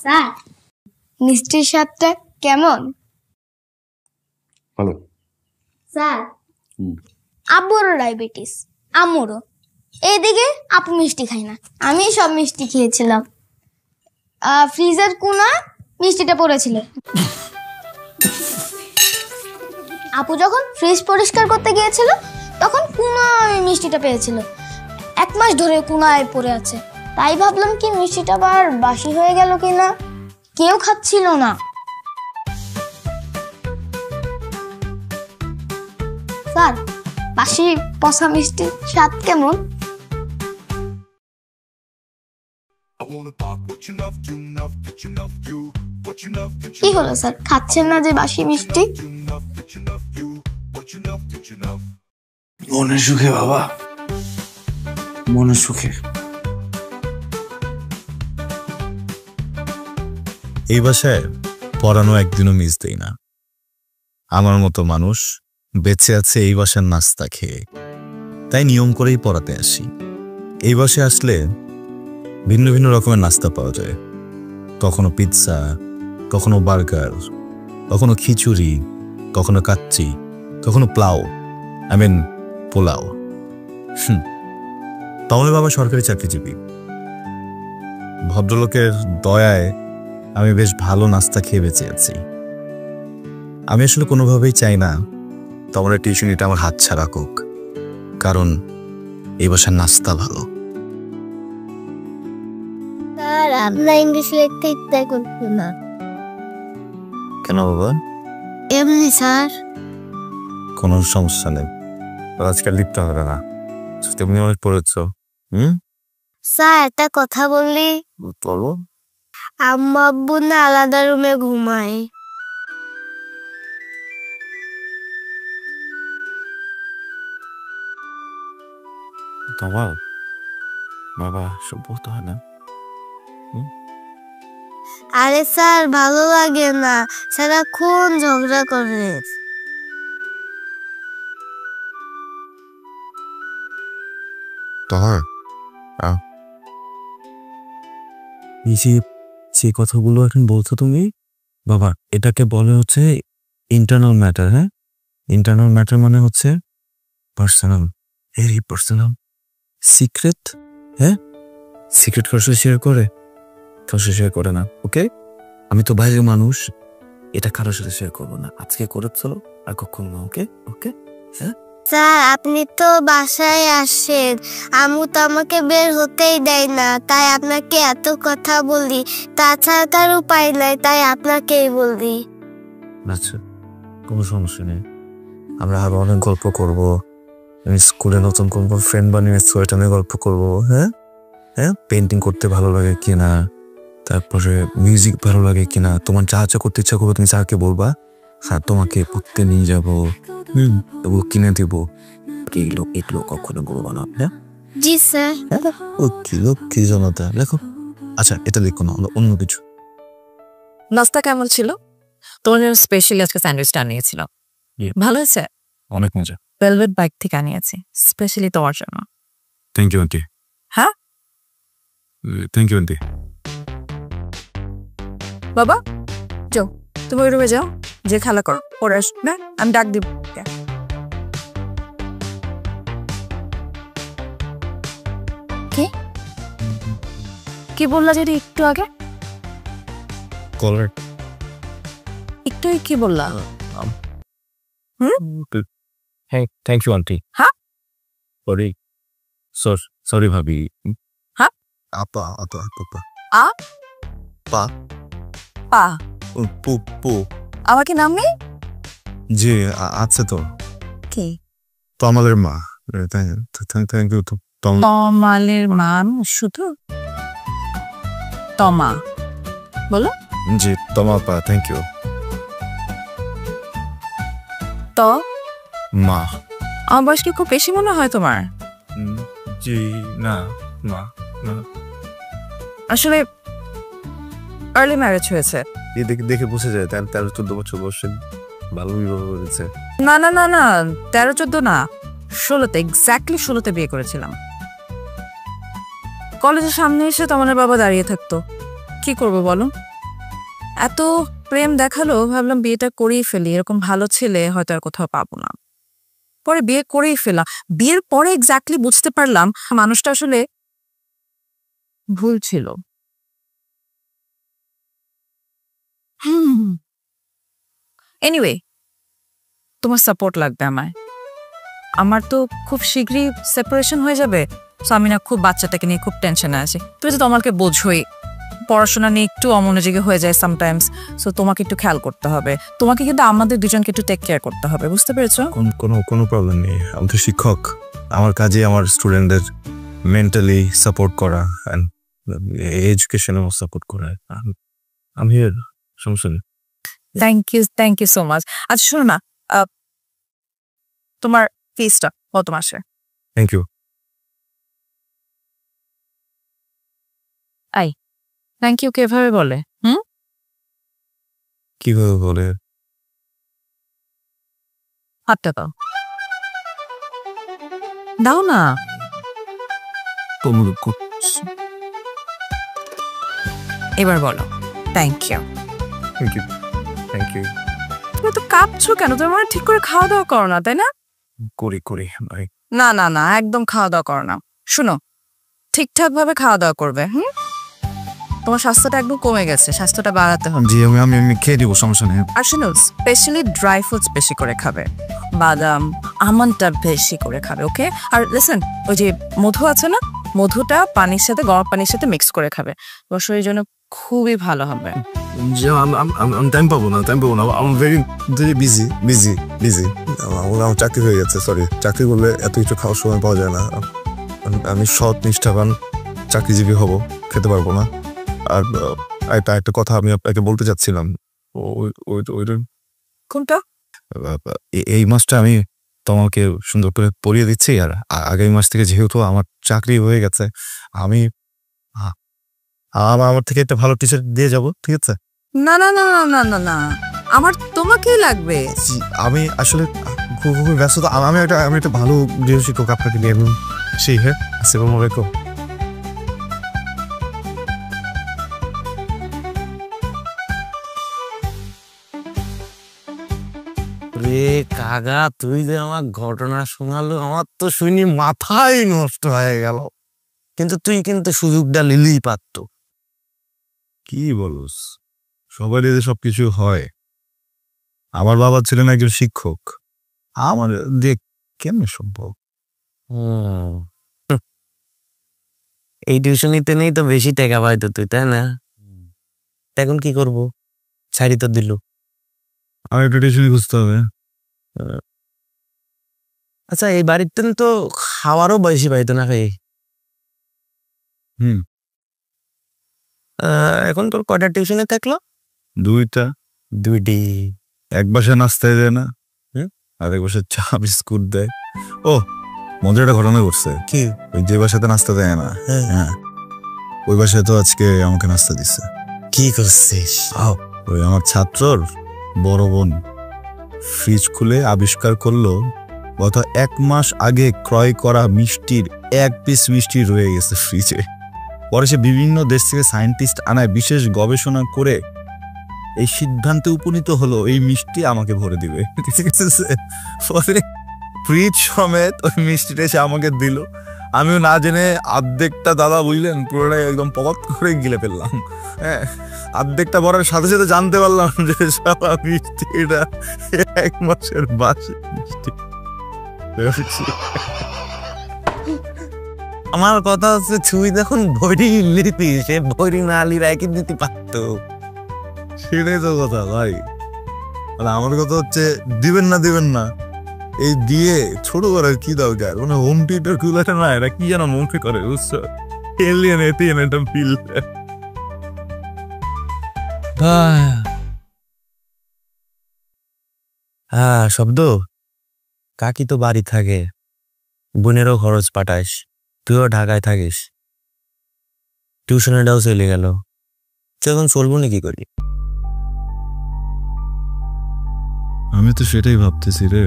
স্যার মিষ্টির স্বাদটা কেমন? ভালো। স্যার আব্বুরও ডায়াবেটিস, আম্মুরও। এইদিকে আপু মিষ্টি খাই না, আমি সব মিষ্টি খেয়েছিলাম। ফ্রিজের কোনা মিষ্টিটা পড়েছিল। আপু যখন ফ্রিজ পরিষ্কার করতে গিয়েছিল তখন কোনায় মিষ্টিটা পেয়েছিল। 1 মাস ধরে কোনায় পড়ে আছে, তাই ভাবলাম কি মিষ্টিটা আবার বাসি হয়ে গেল কিনা, কেউ খাচ্ছিল না। স্যার বাসি পচা মিষ্টির স্বাদ কেমন? কি হলো স্যার, খাচ্ছেন না যে বাসি মিষ্টি? মনের সুখে বাবা, মনের সুখে। এই বাসায় পড়ানো একদিনও মিস দেই না। আমার মতো মানুষ বেঁচে আছে এই বাসার নাস্তা খেয়ে, তাই নিয়ম করেই পড়াতে আসি। এই বাসায় আসলে ভিন্ন ভিন্ন রকমের নাস্তা পাওয়া যায়, কখনো পিৎজা, কখনো বার্গার, কখনো খিচুড়ি, কখনো কাচ্চি, কখনো পোলাও। তাহলে বাবা সরকারি চাকরিজীবী। ভদ্রলোকের দয়ায় আমি বেশ ভালো নাস্তা খেয়ে বেঁচে আছি। আমি আসলে কোনোভাবেই চাই না তোমার টিউশনিটা আমার হাত ছাড়া হোক, কারণ এই বাসার নাস্তা ভালো। স্যার আপনার ইংলিশ লিখতে ইচ্ছা করছে না কেন বাবা? এমনি স্যার। কোনো সমস্যা নেই, আজকাল লিখতে হবে না, তুমি অনেক পড়েছ। স্যার একটা কথা বললি? বলো। আম্মু আব্বু না আলাদা রুমে ঘুমায়। তোমার বাবা সব বলতে হয় না। আরে স্যার ভালো লাগে না, সারাক্ষণ ঝগড়া করে। তাহার এই যে কথাগুলো এখন বলছো তুমি বাবা, এটাকে বলে হচ্ছে ইন্টারনাল ম্যাটার। হ্যাঁ, ইন্টারনাল ম্যাটার মানে হচ্ছে পার্সোনাল, ভেরি পার্সোনাল সিক্রেট। হ্যাঁ, সিক্রেট কারোর সাথে শেয়ার করে না। ওকে, আমি তো বাইরের মানুষ, এটা কারোর সাথে শেয়ার করবো না। আজকে করে চলো, আর কখন না। ওকে ওকে। হ্যাঁ স্যার আপনি তো বাসায় আসেন, আম্মু তো আমাকে বের হতেই দেয় না, তাই আপনাকে এত কথা বলি। তাছাড়া তার উপায় নাই, তাই আপনাকেই বলি। আচ্ছা, কোনো সমস্যা নেই, আমরা আরো অনেক গল্প করবো। আমি স্কুলে নতুন কোনো ফ্রেন্ড বানিয়ে সোয়েটার নিয়ে গল্প করবো। হ্যাঁ হ্যাঁ, পেন্টিং করতে ভালো লাগে কিনা, তারপরে মিউজিক ভালো লাগে কিনা, তোমার যা করতে ইচ্ছা করবে তুমি স্যারকে বলবা, হ্যাঁ তোমাকে পড়তে নিয়ে যাবো, তবু কিনে দেবো, এগুলো কখনো বলবো না। হ্যাঁ জি স্যার। ও কিলো কি জনতা লেখো। আচ্ছা এটা লিখো না, অন্য কিছু। নাস্তা কেমন ছিল? তোমার জন্য স্পেশালি আজকে স্যান্ডউইচটা আনিয়েছিল। ভালো হয়েছে? অনেক মজা। ভেলভেট বাইক থেকে আনিয়েছি স্পেশালি তোমার জন্য। থ্যাংক ইউ আন্টি। হ্যাঁ থ্যাংক ইউ আন্টি। বাবা যাও, তুমি ওই রুমে যাও, যে খেলা করো, পরে আস না, আমি ডাক দিব। কি বললা যে একটু আগে? কলার একটু কি বললা? হ্যাঁ থ্যাংক ইউ আন্টি। হ্যাঁ সরি সরি ভাবি। আপা আপা আপা আ পা পা পু পু আমার কি নাম নেই? জি আছে তো, কি তো আমাদের মা। Thank you. তমালের মান শুধু তমা বলো। জি তোমা পা থ্যাংক ইউ। ত মা। আমার বয়স কি খুব বেশি মনে হয় তোমার? জি না না না, আসলে আর্লি ম্যারেজ হয়েছে। দেখে দেখে বুঝে যায় 13-14 বছর বয়সে ভালো বিবাহ করেছে। না না না না 13-14 না, 16তে, এক্স্যাক্টলি 16তে বিয়ে করেছিলাম। কলেজের সামনে এসে তোমার বাবা দাঁড়িয়ে থাকতো, কি করবো বলো? এত প্রেম দেখালো, ভাবলাম বিয়েটা করেই ফেলি, এরকম ভালো ছেলে হয়তো আর কোথাও পাবো না। পরে বিয়ে করেই ফেলা। বিয়ের পরে এক্স্যাক্টলি বুঝতে পারলাম মানুষটা আসলে ভুল ছিল। এনিওয়ে, তোমার সাপোর্ট লাগবে আমায়। আমার তো খুব শীঘ্রই সেপারেশন হয়ে যাবে, সো আমি না খুব বাচ্চাটাকে নিয়ে খুব টেনশনে আছি। তুমি তো তোমাকে বোঝোই, পড়াশোনা নিয়ে একটু অমনোযোগী হয়ে যায় সামটাইমস, সো তোমাকে একটু খেয়াল করতে হবে। তোমাকে কিন্তু আমাদের দুজনকে একটু টেক কেয়ার করতে হবে, বুঝতে পেরেছো? কোনো প্রবলেম নেই, আমি তো শিক্ষক, আমার কাজে আমার স্টুডেন্টদের মেন্টালি সাপোর্ট করা অ্যান্ড এডুকেশনাল সাপোর্ট করা। আমি সমস্যা নেই। Thank you so much. আচ্ছা শোনো না, তোমার ফিসটা কত মাসে? Thank you. থ্যাংক ইউ কিভাবে বলে? কিভাবে বলে? হাতটা দাও, দাও না। এবার বলো thank you. Thank you thank you. তুমি তো কাঁপছো কেন? তুমি মানে ঠিক করে খাওয়া দাওয়া করো না, তাই না? করি ভাই। না না না, একদম খাওয়া দাওয়া করো না। শুনো, ঠিকঠাক ভাবে খাওয়া দাওয়া করবে। তোমার স্বাস্থ্যটা একদম কমে গেছে, স্বাস্থ্যটা বাড়াতে হবে। জি আমি খেয়ে দিব, সমস্যা নেই। আর শুনো, স্পেশালি ড্রাই ফ্রুটস বেশি করে খাবে, বাদাম আমন্ডটা বেশি করে খাবে, ওকে? আর লিসেন, ওই যে মধু আছে না, মধুটা পানির সাথে, গরম পানির সাথে মিক্স করে খাবে, তোমার শরীরের জন্য খুবই ভালো হবে। আমি টাইম পাবো না, আমি ভেরি বিজি। আমার চাকরি হয়ে গেছে, সরি, চাকরি করলে এত কিছু খাওয়ার সময় পাওয়া যায় না। আমি সৎ নিষ্ঠাবান চাকরিজীবী হব, খেতে পারবো না। আর একটা কথা আমি আপনাকে বলতে চাচ্ছিলাম, কোনটা? এই মাসটা আমি তোমাকে সুন্দর করে পড়িয়ে দিচ্ছি, আর আগামী মাস থেকে যেহেতু আমার চাকরি হয়ে গেছে, আমি আমার থেকে একটা ভালো টিচার দিয়ে যাব, ঠিক আছে? না না না না না না না, আমার তোমাকেই লাগবে। আমি আসলে খুবই ব্যস্ত, আমি একটা ভালো গৃহ শিক্ষক আপনাকে নিয়ে সেই। হ্যাঁ, আসসালামু আলাইকুম। রে কাকা, তুই যে আমার ঘটনা শোনালো, আমার তো শুনি মাথাই নষ্ট হয়ে গেল। কিন্তু তুই কিন্তু সুযোগটা নিলেই পারত। কি বলস? সবাই যে সবকিছু হয়। আমার বাবা ছিলেন একজন শিক্ষক, আমার দেখ কেমন সম্ভব? এই টিউশনিতে নেই তো বেশি টাকা পাইতো তুই, তাই না? এখন কি করব? ছাড়ি তো দিল। আর একটা টিউশনি খুঁজতে হবে। আচ্ছা, এই বাড়িতে তো খাওয়ারও বেশি পাইতো না ভাই। এখন তোর কয়টা টিউশনে থাকলো? দুইটি। এক বাসায় নাস্তায় দেয় না, আর এক বাসায় চা বিস্কুট দেয়। ও মজার একটা ঘটনা ঘটছে। কি? ওই যে বাসাতে নাস্তা দেয় না, হ্যাঁ ওই বাসায় তো আজকে আমাকে নাস্তা দিচ্ছে। কি করছিস? ওই আমার ছাত্রর বড় বোন ফ্রিজ খুলে আবিষ্কার করলো গত 1 মাস আগে ক্রয় করা মিষ্টির 1 পিস মিষ্টি রয়ে গেছে ফ্রিজে। পরে সে বিভিন্ন দেশ থেকে সায়েন্টিস্ট আনায় বিশেষ গবেষণা করে এই সিদ্ধান্তে উপনীত হলো এই মিষ্টি আমাকে ভরে দিবে। পরে ফ্রিজ সমেত ওই মিষ্টিটা সে আমাকে দিল। আমিও না জেনে অর্ধেকটা, দাদা বুঝলেন, পুরোটাই একদম পকট করে গিলে ফেললাম। হ্যাঁ, অর্ধেকটা ভরার সাথে সাথে জানতে পারলাম যে সারা মিষ্টি এটা 1 মাসের বাসি মিষ্টি। আমার কথা হচ্ছে তুই যখন বইটি লিখতি, সে বইটি না লিরা একই দিতে পারতো। সেটাই তো কথা ভাই। মানে আমার কথা হচ্ছে দিবেন না এই দিয়ে ছোট করার কি দরকার? মানে হোম থিয়েটার গুলাটা না, এরা কি যেন মনে করে, বুঝছো? এলিয়েন এটিএন একটা ফিল। হ্যাঁ শব্দ, কাকি তো বাড়ি থাকে, বোনেরও খরচ পাঠাস, তুইও ঢাকায় থাকিস, টিউশনেটাও চলে গেল, তুই এখন চলবো না কি করি? আমি তো সেটাই ভাবতেছি রে।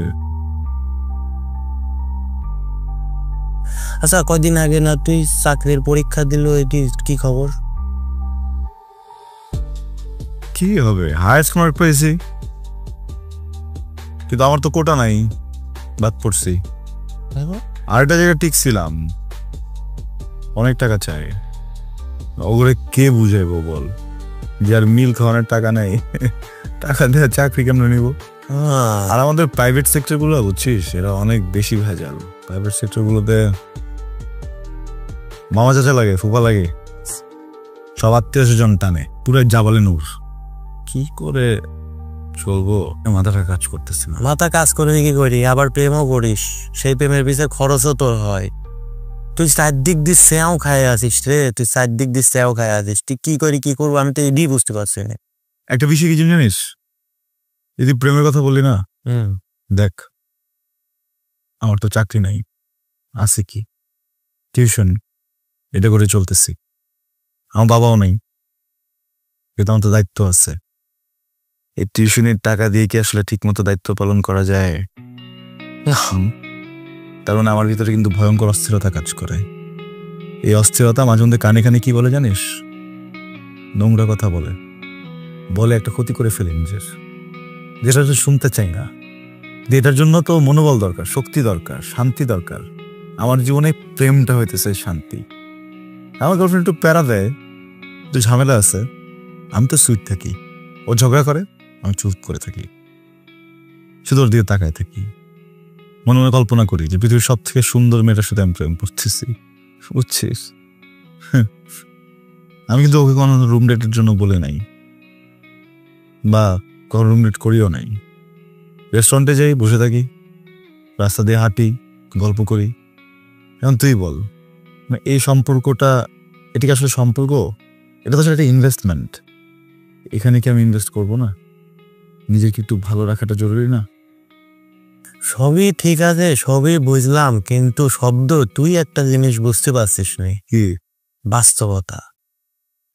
আচ্ছা, কয়দিন আগে না তুই চাকরির পরীক্ষা দিল, এটি কি খবর? কি হবে, হাইয়েস্ট মার্ক পেয়েছি, কিন্তু আমার তো কোটা নাই, বাদ পড়ছি। আরেকটা জায়গায় টিকছিলাম, অনেক টাকা চাই, ওগুলো কে বুঝাইবো বল? যার মিল খাওয়ানোর টাকা নেই, টাকা দিয়ে চাকরি কেমন নিব? আর আমাদের প্রাইভেট সেক্টর গুলো বুঝছিস, এরা অনেক বেশি ভেজাল। প্রাইভেট সেক্টর গুলোতে মামা চাচা লাগে, ফুফা লাগে, সব আত্মীয় স্বজন টানে, পুরো জাবালে নূর। কি করে চলবো, মাথাটা কাজ করতেছে না। মাথা কাজ করে কি করি, আবার প্রেমও করিস, সেই প্রেমের পিছনে খরচও তোর হয়। তুই 4 দিক দিয়ে সেও খাই আসিস রে, তুই 4 দিক দিয়ে সেও খাই আসিস। তুই কি করি কি করবো আমি তো এডি বুঝতে পারছি না। একটা বিষয় কি জানিস, যদি প্রেমের কথা বলি না, দেখ আমার তো চাকরি নাই, আছে কি টিউশন, এটা করে চলতেছি। আমার বাবাও নাই, কিন্তু আমার তো দায়িত্ব আছে। এই টিউশনের টাকা দিয়ে কি আসলে ঠিক মতো দায়িত্ব পালন করা যায়? তার মানে আমার ভিতরে কিন্তু ভয়ঙ্কর অস্থিরতা কাজ করে। এই অস্থিরতা মাঝে মধ্যে কানে কানে কি বলে জানিস, নোংরা কথা বলে, বলে একটা ক্ষতি করে ফেলে নিজের, যেটা তো শুনতে চাই না। এটার জন্য তো মনোবল দরকার, শক্তি দরকার, শান্তি দরকার। আমার জীবনে প্রেমটা হইতেছে শান্তি। আমার গার্লফ্রেন্ড একটু প্যারা দেয়, একটু ঝামেলা আছে, আমি তো সুইট থাকি, ও ঝগড়া করে, আমি চুপ করে থাকি, শুধু ওর দিকে তাকায় থাকি, মনে মনে কল্পনা করি যে পৃথিবীর সব থেকে সুন্দর মেয়েটার সাথে আমি প্রেম করতেছি, বুঝছিস? আমি কিন্তু ওকে কোনো রুম ডেটের জন্য বলে নাই, বা কোনো রুম ডেট করিও নাই। রেস্টুরেন্টে যাই, বসে থাকি, রাস্তা দিয়ে হাঁটি, গল্প করি। এখন তুই বল, এই সম্পর্কটা, এটা কি আসলে সম্পর্ক? এটা তো আসলে একটা ইনভেস্টমেন্ট। এখানে কি আমি ইনভেস্ট করবো না? নিজেকে একটু ভালো রাখাটা জরুরি না? সবই ঠিক আছে, সবই বুঝলাম, কিন্তু শব্দ তুই একটা জিনিস বুঝতে পারছিস না। কি? বাস্তবতা।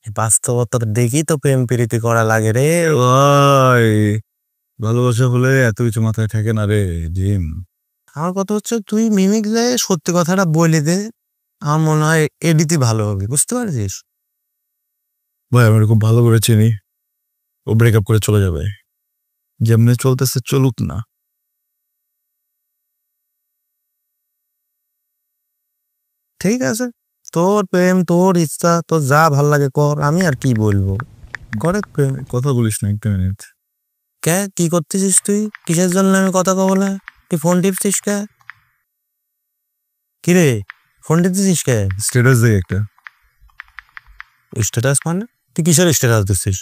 বাস্তবতা দেখি তো প্রেম প্রীতি করা লাগে রে। ভালোবাসা হলে এত কিছু মাথায় থাকে না রে জিম। আমার কথা হচ্ছে তুই মিমিক যায় সত্যি কথাটা বলে দে, আমার মনে হয় এডিতে ভালো হবে, বুঝতে পারছিস? ভাই আমি খুব ভালো করে চিনি, ও ব্রেকআপ করে চলে যাবে, যেমনি চলতেছে চলুক না। ঠিক আছে, তোর প্রেম, তোর ইচ্ছা, তোর যা ভাল লাগে কর, আমি আর কি বলবো। করে কথা বলিস না একটা মিনিট। কে কি করতেছিস তুই? কিসের জন্য আমি কথা কব না? তুই ফোন টিপছিস কে? কিরে ফোন টিপছিস কে? স্ট্যাটাস দেই একটা। স্ট্যাটাস মানে? তুই কিসের স্ট্যাটাস দিচ্ছিস?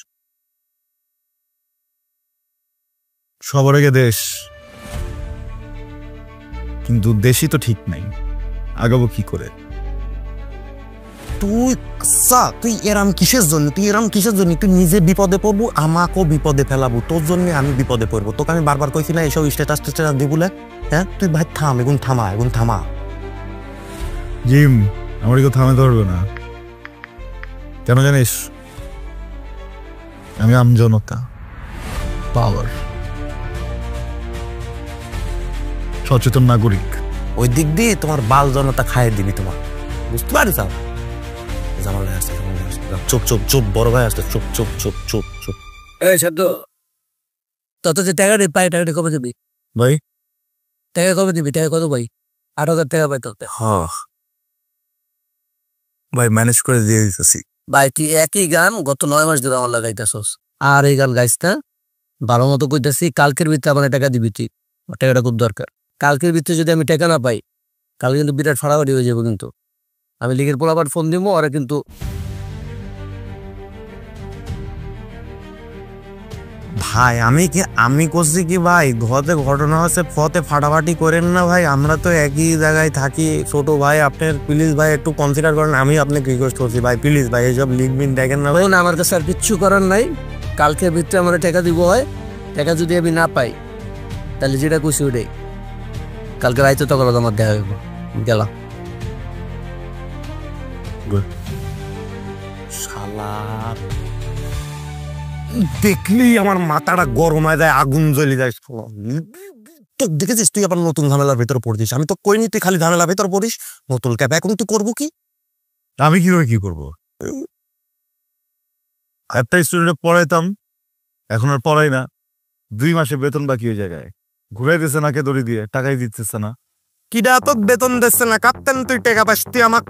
সবার আগে দেশ, কিন্তু দেশই তো ঠিক নাই, আগাবো কি করে? তুই তুই এরাম কিসের জন্য তুই নিজে বিপদে পড়বো, আমাকেও বিপদে ফেলাবো, তোর জন্য আমি বিপদে পড়বো। তোকে আমি বারবার কইছি না এসব স্ট্যাটাস দিবলে? হ্যাঁ তুই ভাই থাম, এখন থামা। জিম আমার কেউ থামাতে পারবে না। কেন জানিস? আমি আমজনতা, পাওয়ার, সচেতন নাগরিক। ওই দিক দিয়ে তোমার বাল জনতা খাইয়ে দিবি তোমার, বুঝতে পারিস? চুপ বড় ভাই আসতে চুপ। এই শব্দ তত যে টাকা নেই পাই, টাকাটা কবে দিবি ভাই? টাকা কবে দিবি? টাকা কত ভাই? 8,000 টাকা পাই তোকে। ভাই ম্যানেজ করে দিয়ে দিতেছি। ভাই তুই একই গান গত 9 মাস ধরে আমার লাগাইতেছস, আর এই গান গাইস না। ভালো মতো কইতাছি, কালকের ভিতরে আমার টাকা দিবি তুই, টাকাটা খুব দরকার। কালকের ভিতরে যদি আমি টাকা না পাই, কালকে কিন্তু বিরাট ফাড়াফাড়ি হয়ে যাবো। কিন্তু আমি লিগের পোলাবার ফোন দিব, ওরা কিন্তু ভাই আমি করছি কি ভাই, ঘরে ঘটনা হচ্ছে ফতে ফাটাফাটি করেন না ভাই, আমরা তো একই জায়গায় থাকি। ছোট ভাই আপনার প্লিজ ভাই একটু কনসিডার করেন, আমি আপনাকে রিকোয়েস্ট করছি ভাই প্লিজ ভাই এইসব লিখবিন দেখেন না ভাই। আমার কাছে আর কিচ্ছু করার নাই, কালকের ভিতরে আমার টাকা দিব হয়। টাকা যদি আমি না পাই তাহলে যেটা খুশি ওটাই, কালকে রাইতে তখন আমার দেখা হইব। গেলাম। শালা দেখলি আমার মাথাটা গরম হয়ে যায়, আগুন জ্বলে যায়। তো দেখেছিস তুই আবার নতুন ঝামেলার ভেতর পড়ছিস। আমি তো কইনি তুই খালি ঝামেলার ভেতর পড়িস, নতুন ক্যাপ। এখন তুই করবো কি? আমি কিভাবে কি করবো? একটা স্টুডেন্টে পড়াইতাম, এখন আর পড়াই না। 2 মাসে বেতন বাকি ওই জায়গায় ঘুরাই দিচ্ছে না, কে দড়ি দিয়ে টাকাই দিতেছে না। কিডা তো বেতন দিচ্ছে না? কাপ্তেন তুই টাকা পাস, তুই আমাক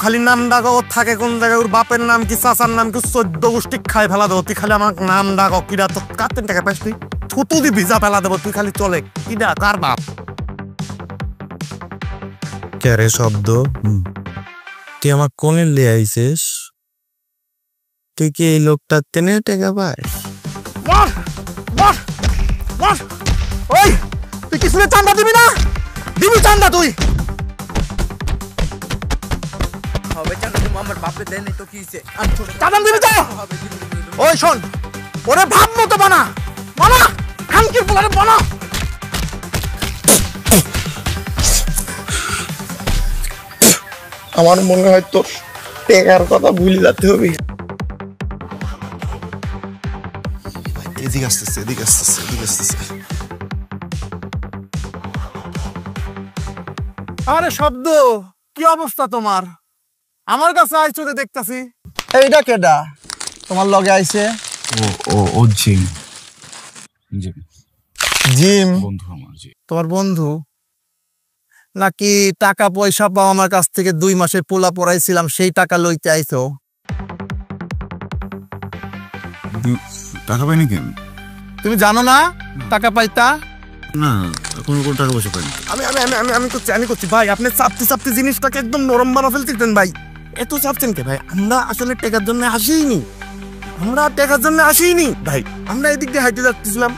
খালি নাম ডাক থাকে কোন জায়গায়, ওর বাপের নাম কি, চাচার নাম কি, 14 গোষ্ঠী খাই ফেলা দেবো। তুই খালি আমাক নাম ডাক, কিডা তো কাপ্তেন টাকা পাস? তুই থুতু দি ভিজা ফেলা দেবো, তুই খালি চলে। কিডা কার বাপ? কে শব্দ? তুই আমার কোনে লিয়ে আইছিস? তুই কি এই লোকটা টেনে টাকা পাস? ওই তুই কি শুনে চান্দা দিবি না? দিবি চান্দা তুই? ওই শোন, ওরে ভাব মতো বানা খানকির পোলারে বানা। আমার মনে হয় তোর টেকার কথা ভুলে যেতে হবে। এদিকে আসতেছে। আরে শব্দ, কি অবস্থা তোমার? আমার কাছে আইছো দেখতাছি। এইটা কেডা তোমার লগে আইছে? ও জিম বন্ধু আমার। তোমার বন্ধু নাকি? টাকা পয়সা পাও আমার কাছ থেকে, 2 মাসের পোলা পড়াইছিলাম, সেই টাকা লইতে আইছো? টাকা পাইনি কেন? তুমি জানো না টাকা পাইতা? না, কোনো টাকা পয়সা পাইনি। আমি করছি ভাই, আপনি চাপতে জিনিসটাকে একদম নরম বানা ফেলতেছেন ভাই। এত চাপছেন কে ভাই? আমরা আসলে টাকার জন্য আসিনি ভাই। আমরা এদিক দিয়ে হাইটে যাচ্ছিলাম,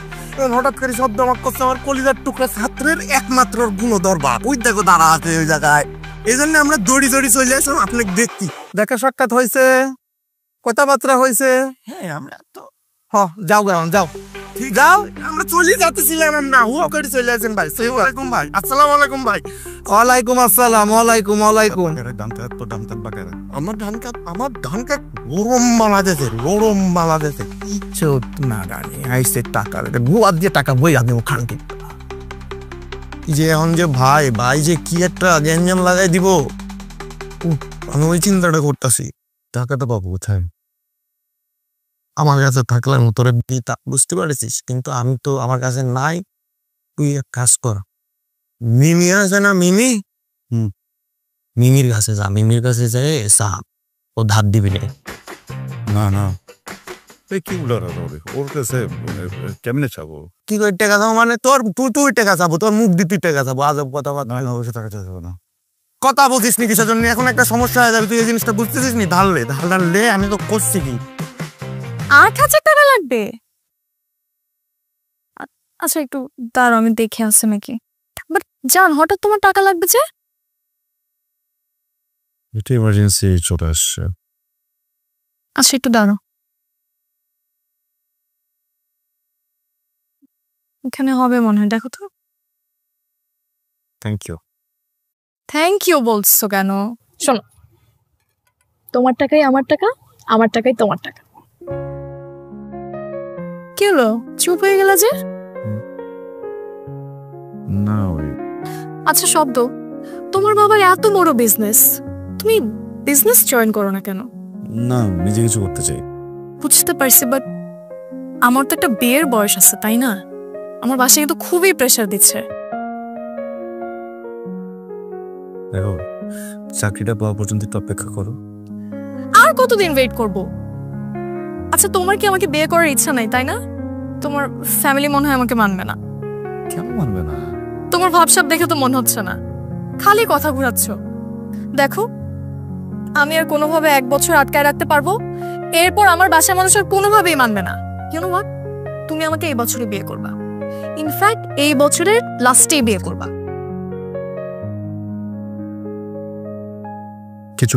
হঠাৎ করে শব্দ আমাকে করছে আমার কলিজার টুকরা ছাত্রের একমাত্র গুণধর বাপ। ওই দেখো দাঁড়া আছে ওই জায়গায়। এই জন্য আমরা দড়ি চলে আসলাম আপনাকে দেখছি। দেখা সাক্ষাৎ হয়েছে, কথাবার্তা হয়েছে। হ্যাঁ আমরা তো যাও ঠিক যাও, আমরা চলে যাচ্ছিলাম। আমরা হুয়া করে চলে আসেন ভাই। আসসালামাইকুম ভাই। আসসালামু আলাইকুম ভাই। ওয়ালাইকুম আসসালাম। ওয়ালাইকুম। আমার ধান কাট গরম বাংলাদেশে কিচ্ছু না জানি। আইসে টাকা গুয়া দিয়ে টাকা বই আনে ওখানকে। যে এখন যে ভাই যে কি একটা গ্যাঞ্জাম লাগাই দিব, আমি ওই চিন্তাটা করতেছি। টাকাটা পাবো কোথায়? আমার কাছে থাকলে তোরে দিতা, বুঝতে পারছিস? কিন্তু আমি তো, আমার কাছে নাই। তুই এক কাজ কর, মিমি আছে না, মিমির কাছে যা। মিমির কাছে যাই সাপ, ও ধার দিবি না কি ওর কাছে কেমনে চাবো? কি করে টাকা চাবো মানে? তুই টাকা চাবো, তোর মুখ দিয়ে তুই টাকা চাবো? আজব কথা। টাকা চাবো না, কথা বুঝিস নি কিসের জন্য? এখন একটা সমস্যা হয়ে যাবে, তুই এই জিনিসটা বুঝতেছিস নি? ধারলে আমি তো করছি কি? 8,000 টাকা লাগবে? আচ্ছা একটু দাঁড়াও, আমি দেখে আসছে নাকি। বাট জান, হঠাৎ তোমার টাকা লাগবে যে? এটা ইমার্জেন্সি চলে আসছে। আচ্ছা একটু দাঁড়ো, এখানে হবে মনে হয়, দেখো তো। Thank you. থ্যাংক ইউ বলছো কেন? শোনো, তোমার টাকাই আমার টাকা, আমার টাকাই তোমার টাকা। কি হলো, চুপ হয়ে গেল যে? না ওই আচ্ছা শব্দ, তোমার বাবার এত বড় বিজনেস, তুমি বিজনেস জয়েন করো না কেন? না, নিজে কিছু করতে চাই। বুঝতে পারছি, বাট আমার তো একটা বিয়ের বয়স আছে, তাই না? আমার বাসায় কিন্তু খুবই প্রেশার দিচ্ছে। দেখো, চাকরিটা পাওয়া পর্যন্ত একটু অপেক্ষা করো। আর কতদিন ওয়েট করব? আচ্ছা তোমার কি আমাকে বিয়ে করার ইচ্ছা নাই, তাই না? তোমার ফ্যামিলি মনে হয় আমাকে মানবে না। কেন মানবে না? তোমার ভাবসাব দেখে তো মনে হচ্ছে না, খালি কথা ঘুরাচ্ছ। দেখো, আমি আর কোনোভাবে 1 বছর আটকায় রাখতে পারবো, এরপর আমার বাসার মানুষ আর কোনোভাবেই মানবে না। ইউ নো হোয়াট, তুমি আমাকে এই বছরই বিয়ে করবা, ইনফ্যাক্ট এই বছরের লাস্টেই বিয়ে করবা। কিছু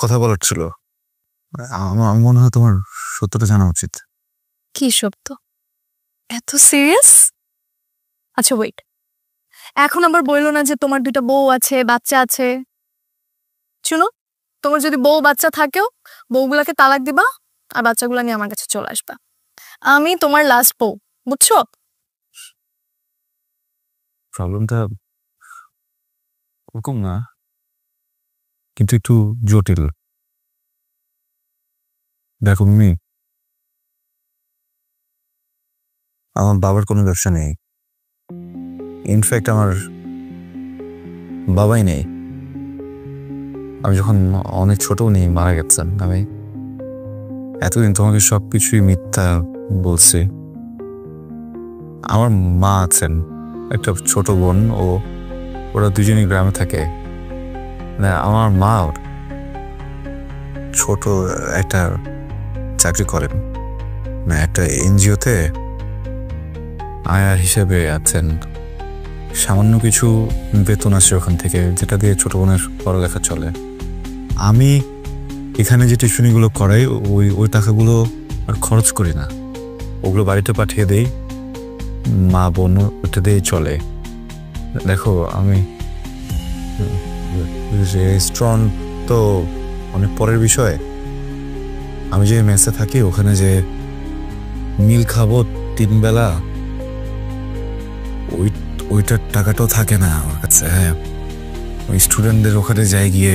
কথা বলার ছিল। আমার মনে হয় তোমার সত্যটা জানা উচিত। কি সত্য? এত সিরিয়াস? আচ্ছা ওয়েট, এখন আবার বললো না যে তোমার 2টা বউ আছে, বাচ্চা আছে। শুনো, তোমার যদি বউ বাচ্চা থাকেও, বউগুলাকে তালাক দিবা আর বাচ্চাগুলা নিয়ে আমার কাছে চলে আসবা। আমি তোমার লাস্ট বউ, বুঝছো? প্রবলেমটা ওরকম না, কিন্তু একটু জটিল। দেখো মিমি, আমার বাবার কোনো ব্যবসা নেই, ইনফ্যাক্ট আমার বাবাই নেই। আমি যখন অনেক ছোট নেই মারা গেছেন। আমি এতদিন তোমাকে সবকিছুই মিথ্যা বলছি। আমার মা আছেন, একটা ছোট বোন, ওরা দুজনই গ্রামে থাকে। আমার মা ছোট একটা চাকরি করেন, একটা এনজিওতে আয়া হিসেবে আছেন। সামান্য কিছু বেতন আসে ওখান থেকে, যেটা দিয়ে ছোট বোনের পড়ালেখা চলে। আমি এখানে যে টিউশনিগুলো করাই, ওই টাকাগুলো আর খরচ করি না, ওগুলো বাড়িতে পাঠিয়ে দেই। মা বোন ওটা দিয়েই চলে। দেখো, আমি রেস্টুরেন্ট তো অনেক পরের বিষয়। আমি যে মেসে থাকি, ওখানে যে মিল খাবো 3 বেলা, ওইটার টাকাটাও থাকে না আমার কাছে। হ্যাঁ, ওই স্টুডেন্টদের ওখানে যাই গিয়ে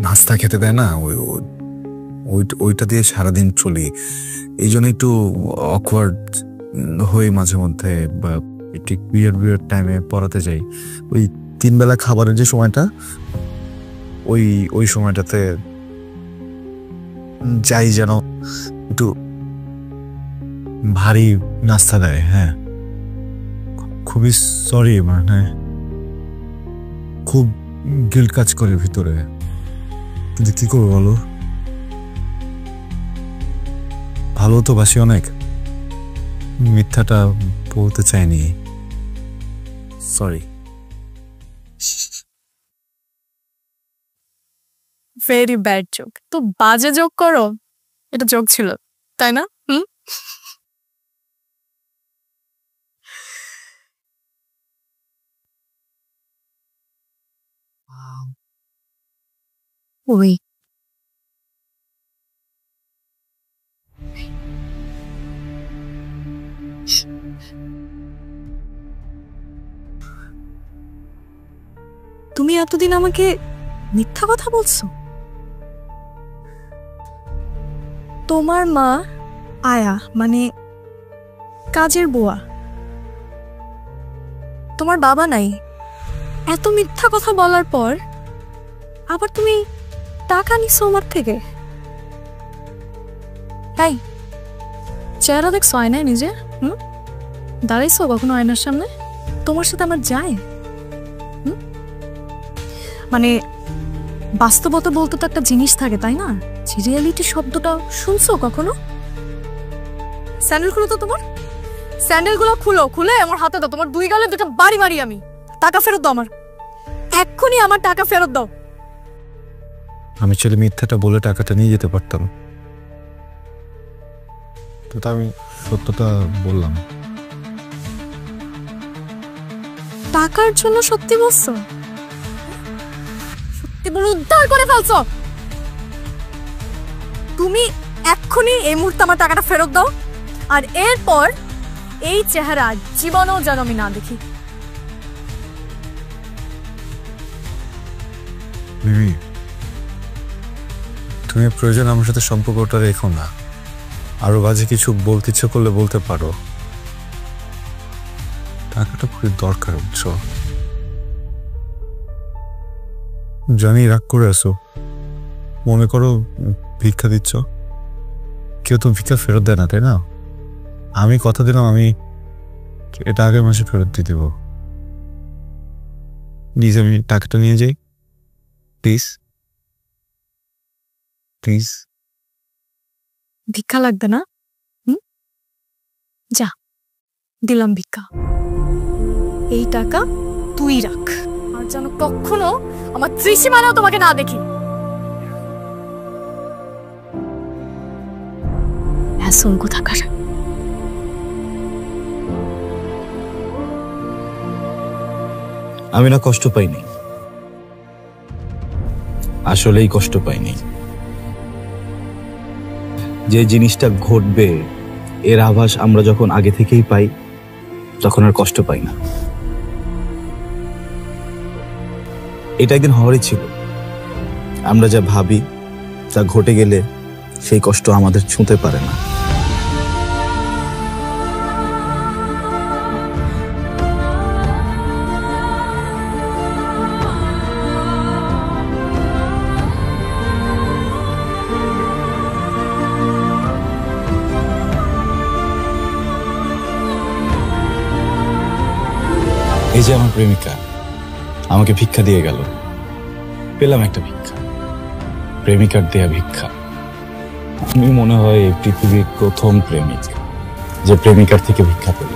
নাস্তা খেতে দেয় না, ওইটা দিয়ে সারাদিন চলি। এই জন্য একটু অকওয়ার্ড হই মাঝে মধ্যে, বা ঠিক বিয়ের টাইমে পড়াতে যাই। ওই 3 বেলা খাবারের যে সময়টা, ওই সময়টাতে যাই যেন একটু ভারী নাস্তা দেয়। হ্যাঁ, খুবই সরি, মানে খুব গিল্ট কাজ করে ভিতরে, কিন্তু কি করবো বলো? ভালো তো বাসি অনেক, মিথ্যাটা বলতে চাইনি। সরি। Very bad joke. তো বাজে জোক করো, এটা জোক ছিল, তাই না? ওই তুমি এতদিন আমাকে মিথ্যা কথা বলছো? তোমার মা আয়া, মানে কাজের বুয়া, তোমার বাবা নাই, এত মিথ্যা কথা বলার পর আবার তুমি টাকা নিছো আমার থেকে? তাই চেহারা দেখছো আয়নায় নিজে? দাঁড়াইছো কখনো আয়নার সামনে? তোমার সাথে আমার যায়? মানে বাস্তবতা বলতে তো একটা জিনিস থাকে, তাই না? রিয়েলিটি শব্দটা শুনছো কখনো? স্যান্ডেল খুলো তো, তোমার স্যান্ডেল গুলো খুলে আমার হাতে দাও। তোমার 2 গালে 2টা বাড়ি মারি আমি। টাকা ফেরত দাও আমার। এক্ষুনি আমার টাকা ফেরত দাও। আমি ছেলে মিথ্যাটা বলে টাকাটা নিয়ে যেতে পারতাম, তো আমি সত্যটা বললাম। টাকার জন্য সত্যি বলছো? সত্যি বলে উদ্ধার করে ফেলছো। তুমি এক্ষুনি এই মুহূর্তে আমার টাকাটা ফেরত দাও, আর এরপর এই চেহারা জীবনেও যেন আমি না দেখি। মিমি, তুমি প্রয়োজন আমার সাথে সম্পর্কটা রেখো না। আরো বাজে কিছু বলতে ইচ্ছে করলে বলতে পারো। টাকাটা খুবই দরকার, বুঝছো? জানি রাগ করে আসো, মনে করো ভিক্ষা দিচ্ছ, কেউ তো ভিক্ষা ফেরত দেয় না, তাই না? আমি কথা দিলাম আমি এটা আগের মাসে ফেরত দিয়ে দেবো। প্লিজ আমি টাকাটা নিয়ে যাই, প্লিজ প্লিজ। ভিক্ষা লাগবে না? যা, দিলাম ভিক্ষা। এই টাকা তুই রাখ, আর যেন কখনো আমার ত্রিসীমানাও তোমাকে না দেখি। হ্যাঁ, কোথাকার। আমি না কষ্ট পাইনি, আসলেই কষ্ট পাইনি। যে জিনিসটা ঘটবে এর আভাস আমরা যখন আগে থেকেই পাই, তখন আর কষ্ট পাই না। এটা একদিন হওয়ারই ছিল। আমরা যা ভাবি তা ঘটে গেলে সেই কষ্ট আমাদের ছুঁতে পারে না। এই যে আমার প্রেমিকা আমাকে ভিক্ষা দিয়ে গেল, পেলাম একটা ভিক্ষা, প্রেমিকার দেয়া ভিক্ষা। আমি মনে হয় এই পৃথিবীর প্রথম প্রেমিক যে প্রেমিকার থেকে ভিক্ষা পেল।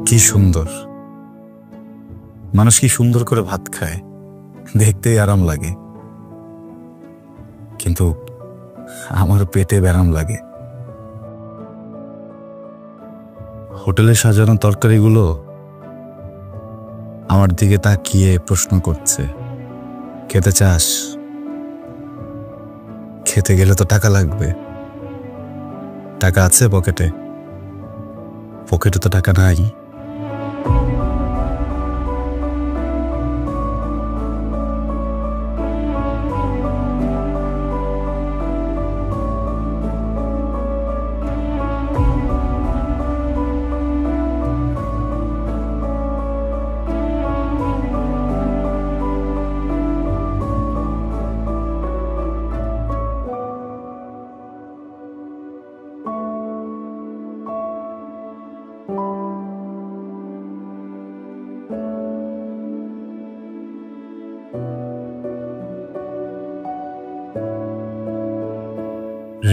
কি সুন্দর মানুষ, কি সুন্দর করে ভাত খায়, দেখতেই আরাম লাগে, কিন্তু আমার পেটে ব্যারাম লাগে। হোটেলে সাজানো তরকারিগুলো আমার দিকে তাকিয়ে প্রশ্ন করছে, খেতে চাস? খেতে গেলে তো টাকা লাগবে। টাকা আছে পকেটে? পকেটে তো টাকা নাই।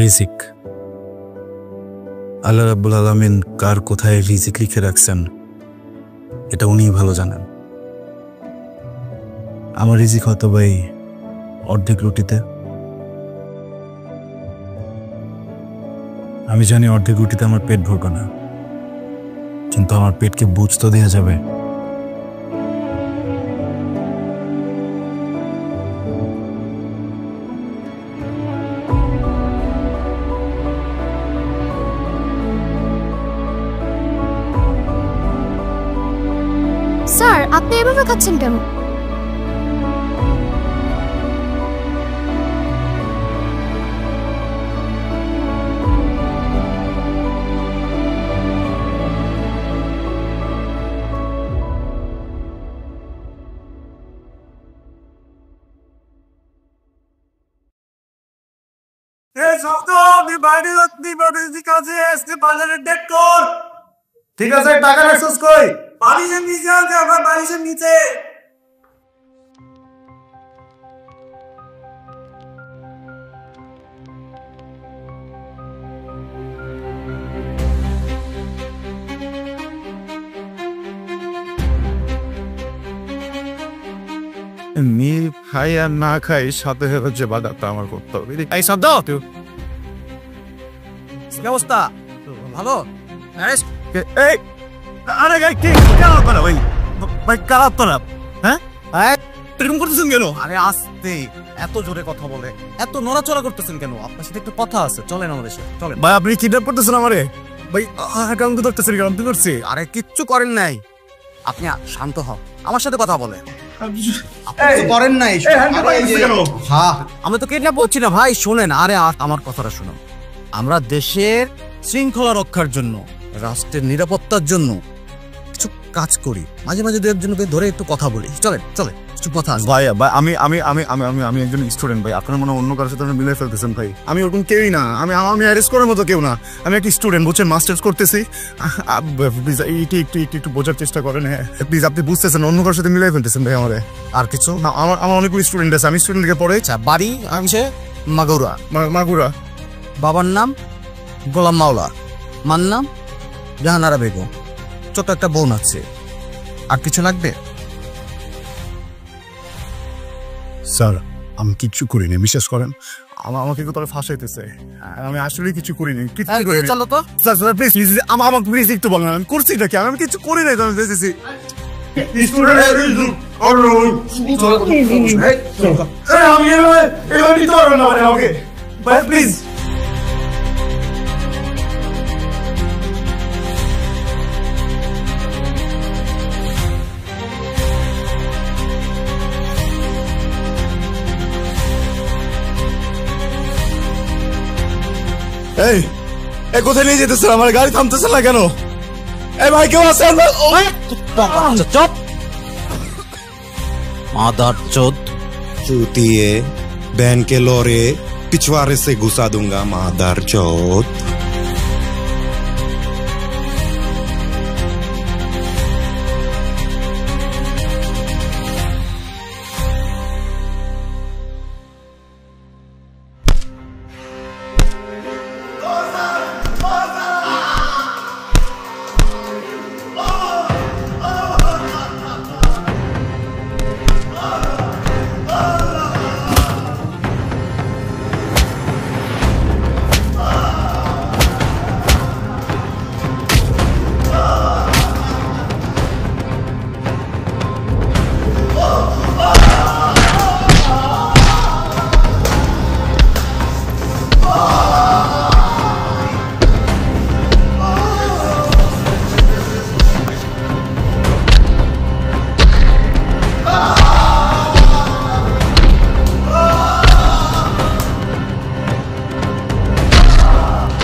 রিজিক, আল্লাহ রাব্বুল আলামিন কার কোথায় রিজিক লিখে রাখছেন এটা উনিই ভালো জানেন। আমার রিজিক হয়তো ভাই অর্ধেক রুটিতে। আমি জানি অর্ধেক রুটিতে আমার পেট ভরবে না, কিন্তু আমার পেটকে বুঝ তো দেওয়া যাবে। আপনি এভাবে খাচ্ছেন কেন? ঠিক আছে, টাকা রাখছিস কই? বালিশের নিচে আছে, আমার বালিশের নিচে। নীল খাই আর না খাই সাথে সাথে যে বাজারটা আমার করতে হবে। এই সব দাও তুই। কি অবস্থা? ভালো? এই আরে গাই কি খারাপ না ভাই, ভাই খারাপ তো না। হ্যাঁ এরকম করতেছেন কেন? আরে আস্তে, এত জোরে কথা বলে, এত নড়াচড়া করতেছেন কেন? আপনার সাথে একটু কথা আছে, চলেন আমাদের সাথে চলেন। ভাই আপনি কিডন্যাপ করতেছেন আমারে? ভাই কাউকে ধরতেছেন কেন? কি করছি? আরে কিচ্ছু করেন নাই, আপনি শান্ত হন, আমার সাথে কথা বলেন। করেন নাই হ্যাঁ, আমি তো কিডন্যাপ করছি না ভাই। শোনেন, আরে আমার কথাটা শুনুন। আমরা দেশের শৃঙ্খলা রক্ষার জন্য, রাষ্ট্রের নিরাপত্তার জন্য কিছু কাজ করি, মাঝে মাঝে দু একজনকে ধরে একটু কথা বলি। চলেন চলেন, কিছু কথা আছে। ভাই ভাই আমি আমি আমি আমি আমি আমি একজন স্টুডেন্ট ভাই, আপনার মনে অন্য কারোর সাথে মিলে ফেলতেছেন ভাই। আমি ওরকম কেউই না, আমি আমি অ্যারেস্ট করার মতো কেউ না। আমি একটা স্টুডেন্ট, বুঝছেন, মাস্টার্স করতেছি। প্লিজ একটু বোঝার চেষ্টা করেন। হ্যাঁ প্লিজ, আপনি বুঝতেছেন অন্য কারোর সাথে মিলে ফেলতেছেন ভাই আমারে। আর কিছু না, আমার অনেকগুলো স্টুডেন্ট আছে, আমি স্টুডেন্টকে পড়ে। আচ্ছা, বাড়ি আমি মাগুরা। মাগুরা। বাবার নাম গোলাম মাওলা, মার নাম জাহানারা বেগম, ছোট একটা বোন আছে। আর কিছু লাগবে? স্যার আমি কিচ্ছু করিনি, বিশ্বাস করেন। আমাকে কোথাও ফাঁসাইতেছে, আমি আসলে কিছু করিনি। চলো তো স্যার প্লিজ প্লিজ আমাকে প্লিজ একটু বলেন আমি করছি নাকি? আমি কিছু করি নাই, আমি দেখেছি। প্লিজ এই কোথায় নিয়ে যেতেছেন? আমার গাড়ি থামতেছে না কেন? এই ভাই কেউ আছে? চুপ, मादर चौथ चूतिए बहन के लोरे पिछवाड़े से घुसा दूंगा मादर चौथ।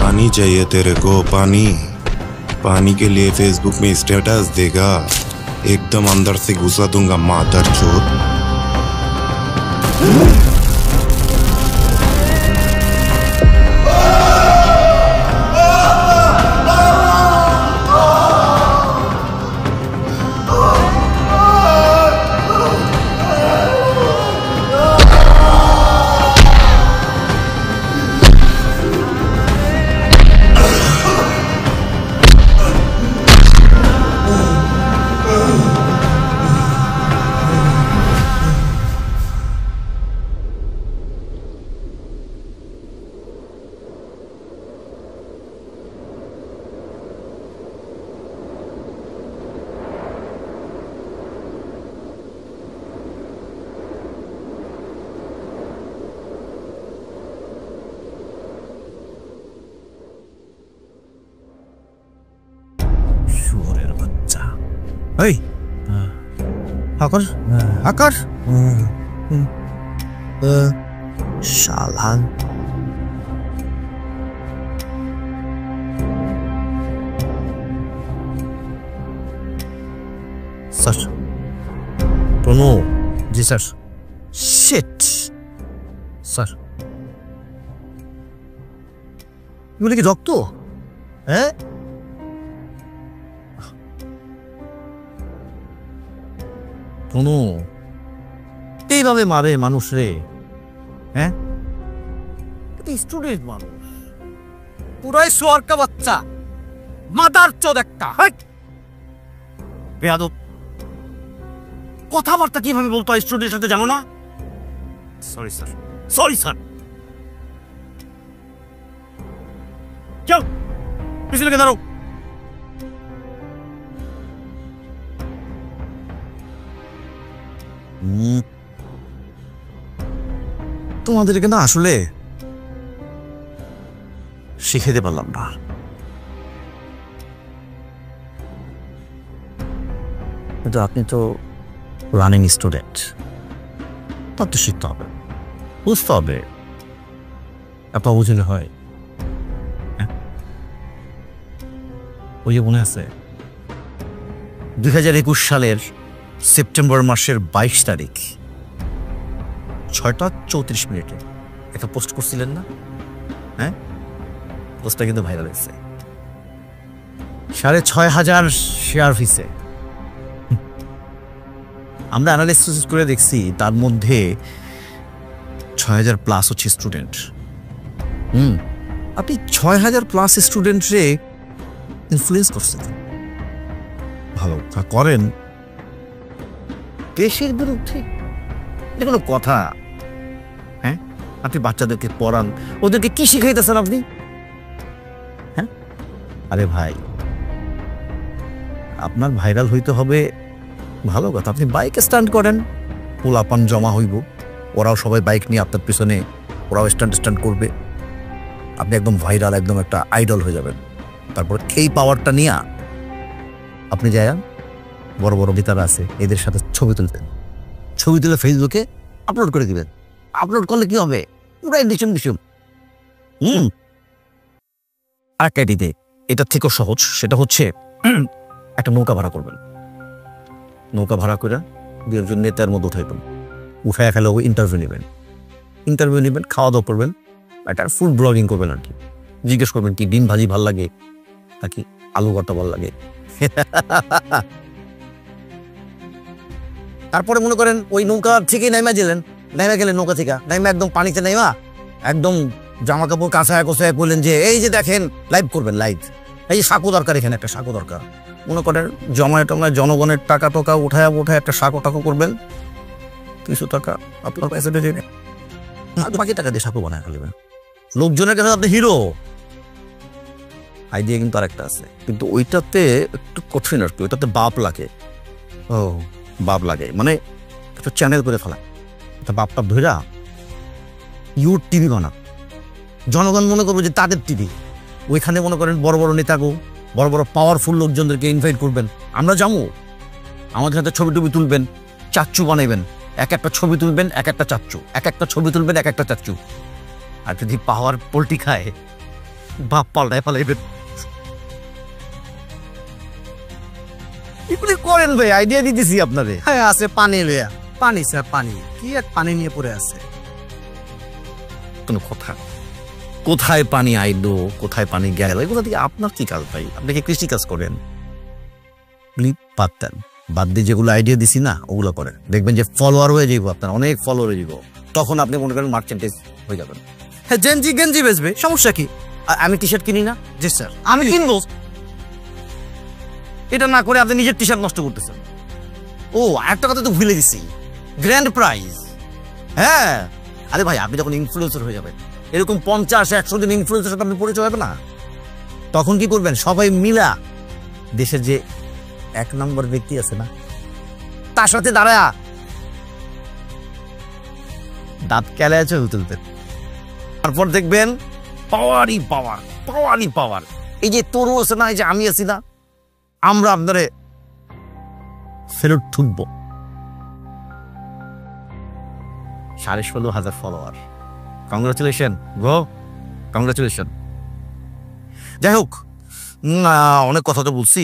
पानी चाहिए तेरे को? पानी पानी के लिए फेसबुक में स्टेटस देगा, एकदम अंदर से घुसा दूंगा मादर चौथ। শুয়োরের বাচ্চা। এই আকাশ আকাশ শালান স্যার প্রণো জি স্যার শিট স্যার এগুলো কি রক্ত হ্যাঁ প্রণো এইভাবে মারে মানুষ রে হ্যাঁ স্টুডেন্ট মানুষ পুরাই সোয়ারকা বাচ্চা মাদার চোদ একটা বেয়াদব কথাবার্তা কিভাবে বলতো স্টুডেন্টের সাথে জানো না সরি স্যার চল পিছনে কে দাঁড়ো তোমাদেরকে না আসলে শিখাইতে পারলাম না কিন্তু আপনি তো রানিং স্টুডেন্ট তার তো শিখতে হবে বুঝতে হবে এত বুঝলে হয় ওই যে মনে আছে 2021 সালের সেপ্টেম্বর মাসের 22 তারিখ 6:34 একটা পোস্ট করছিলেন না হ্যাঁ পোস্টটা কিন্তু ভাইরাল হয়েছে 6,500 শেয়ার হয়েছে আমরা অ্যানালিসিস করে দেখছি তার মধ্যে 6,000 প্লাস হচ্ছে স্টুডেন্ট আপনি 6,000 প্লাস স্টুডেন্টরে ইনফ্লুয়েন্স করছেন ভালো করেন দেশের বিরুদ্ধে এটা কোনো কথা হ্যাঁ আপনি বাচ্চাদেরকে পড়ান ওদেরকে কি শিখাইতেছেন আপনি হ্যাঁ আরে ভাই আপনার ভাইরাল হইতে হবে ভালো কথা আপনি বাইকে স্ট্যান্ড করেন পোলাপান জমা হইব ওরাও সবাই বাইক নিয়ে আপনার পিছনে ওরাও স্ট্যান্ড করবে আপনি একদম ভাইরাল একদম একটা আইডল হয়ে যাবেন তারপর এই পাওয়ারটা নিয়ে আপনি যায় বড় বড় নেতারা আছে এদের সাথে ছবি তুলে ফেসবুকে আপলোড করে দিবেন আপলোড করলে কি হবে পুরাই দিশম আর ক্যাডিতে এটা থেকেও সহজ সেটা হচ্ছে একটা নৌকা ভাড়া করবেন নৌকা ভাড়া করে 2-1 নেতার মধ্যে উঠাইবেন উঠায় খেলে ইন্টারভিউ নেবেন খাওয়া দাওয়া করবেন একটা ফুড ব্লগিং করবেন আর কি জিজ্ঞেস করবেন কি ডিম ভাজি ভাল লাগে নাকি আলু ভর্তা ভাল লাগে তারপরে মনে করেন ওই নৌকা থেকে নাইমা গেলেন নৌকা থেকে নাইমা একদম পানিতে নাইমা একদম জামা কাপড় কাঁচায় কোচায় বললেন যে এই যে দেখেন লাইভ করবেন লাইভ এই যে সাঁকো দরকার এখানে একটা সাঁকো দরকার মনে করেন জমায় জনগণের টাকা টোকা উঠায় একটা সাঁকো টাকো করবেন কিছু টাকা আপনার পয়সা দিয়ে বাকি টাকা দিয়ে সাঁকো বানায় ফেলবেন লোকজনের কাছে আপনি হিরো আইডিয়া কিন্তু আরেকটা আছে কিন্তু ওইটাতে একটু কঠিন আর কি ওইটাতে বাপ লাগে মানে একটা চ্যানেল করে ফেলা একটা বাপটা ধইরা টিভি বানা জনগণ মনে করবো যে তাদের টিভি ওইখানে মনে করেন বড় বড় নেতাগো বড় বড় পাওয়ারফুল লোকজনদেরকে ইনভাইট করবেন আমরা যাবো আমাদের হাতে ছবি টবি তুলবেন চাচ্চু বানাইবেন এক একটা ছবি তুলবেন এক একটা চাচ্চু এক একটা ছবি তুলবেন এক একটা চাচ্চু আর যদি পাওয়ার পোল্টি খায় বাপ পাল্টায় ফেলাইবেন এগুলি করেন ভাই আইডিয়া দিতেছি আপনাদের হ্যাঁ আছে পানি লইয়া পানি স্যার পানি কি এক পানি নিয়ে পড়ে আছে কোনো কথা কোথায় পানি আইলো কোথায় পানি গেল এগুলো থেকে আপনার কি কাজ ভাই আপনি কি কৃষি কাজ করেন বাদ দিয়ে যেগুলো আইডিয়া দিছি না ওগুলো করেন দেখবেন যে ফলোয়ার হয়ে যাইব আপনার অনেক ফলোয়ার হয়ে যাব তখন আপনি মনে করেন মার্চেন্টেজ হয়ে যাবেন হ্যাঁ গেঞ্জি বেচবে সমস্যা কি আমি টি শার্ট কিনি না জি স্যার আমি কিনবো এটা না করে আপনি নিজের টি শার্ট নষ্ট করতেছেন ও একটা কথা তো ভুলে দিছি গ্র্যান্ড প্রাইজ হ্যাঁ আরে ভাই আপনি যখন ইনফ্লুয়েন্সার হয়ে যাবেন এরকম 50-100 জন ইনফ্লুয়েন্সার সাথে আপনি পরিচয় হবে না তখন কি করবেন সবাই মিলা দেশের যে 1 নম্বর ব্যক্তি আছে না তার সাথে দাঁড়া দাঁত কেলে আছে তুলতে তারপর দেখবেন পাওয়ারই পাওয়ার এই যে তরু আছে না এই যে আমি আছি না আমরা আপনারে ফেরত ঠুকবো 16,000 ফলোয়ার। কংগ্রাচুলেশন গো, কংগ্রাচুলেশন। যাই হোক, অনেক কথা তো বলছি,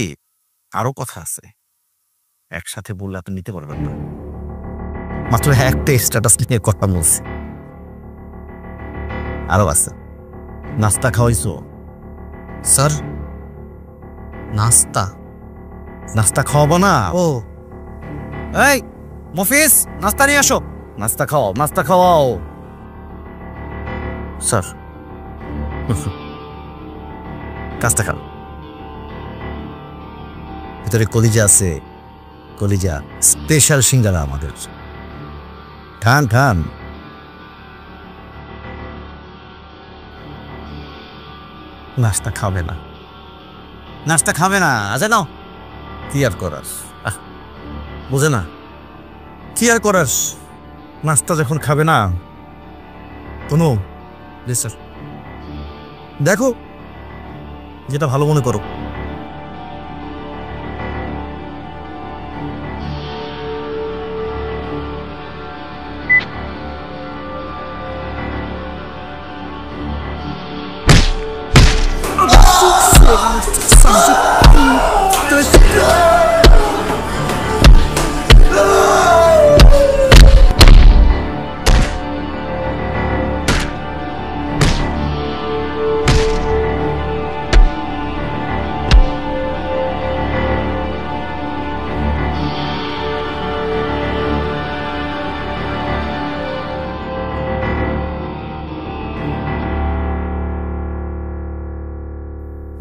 আরো কথা আছে, একসাথে বললে আপনি নিতে পারবেন না। মাত্র একটা স্ট্যাটাস নিয়ে কথা বলছি, আরো আছে। নাস্তা খাওয়াইছো? স্যার নাস্তা? নাস্তা খাওয়াবো না? ও এই মফিজ, নাস্তা নিয়ে আসো। নাস্তা খাওয়াও, নাস্তা খাওয়াও। স্যার কাজটা খাও। ভিতরে কলিজা আছে, কলিজা স্পেশাল সিঙ্গারা আমাদের। খান খান। নাস্তা খাবে না, নাস্তা খাবে না। আচ্ছা নাও, কি আর করার, বুঝে না, কি আর করার। নাস্তা যখন খাবে না, কোনো স্যার দেখো যেটা ভালো মনে করো।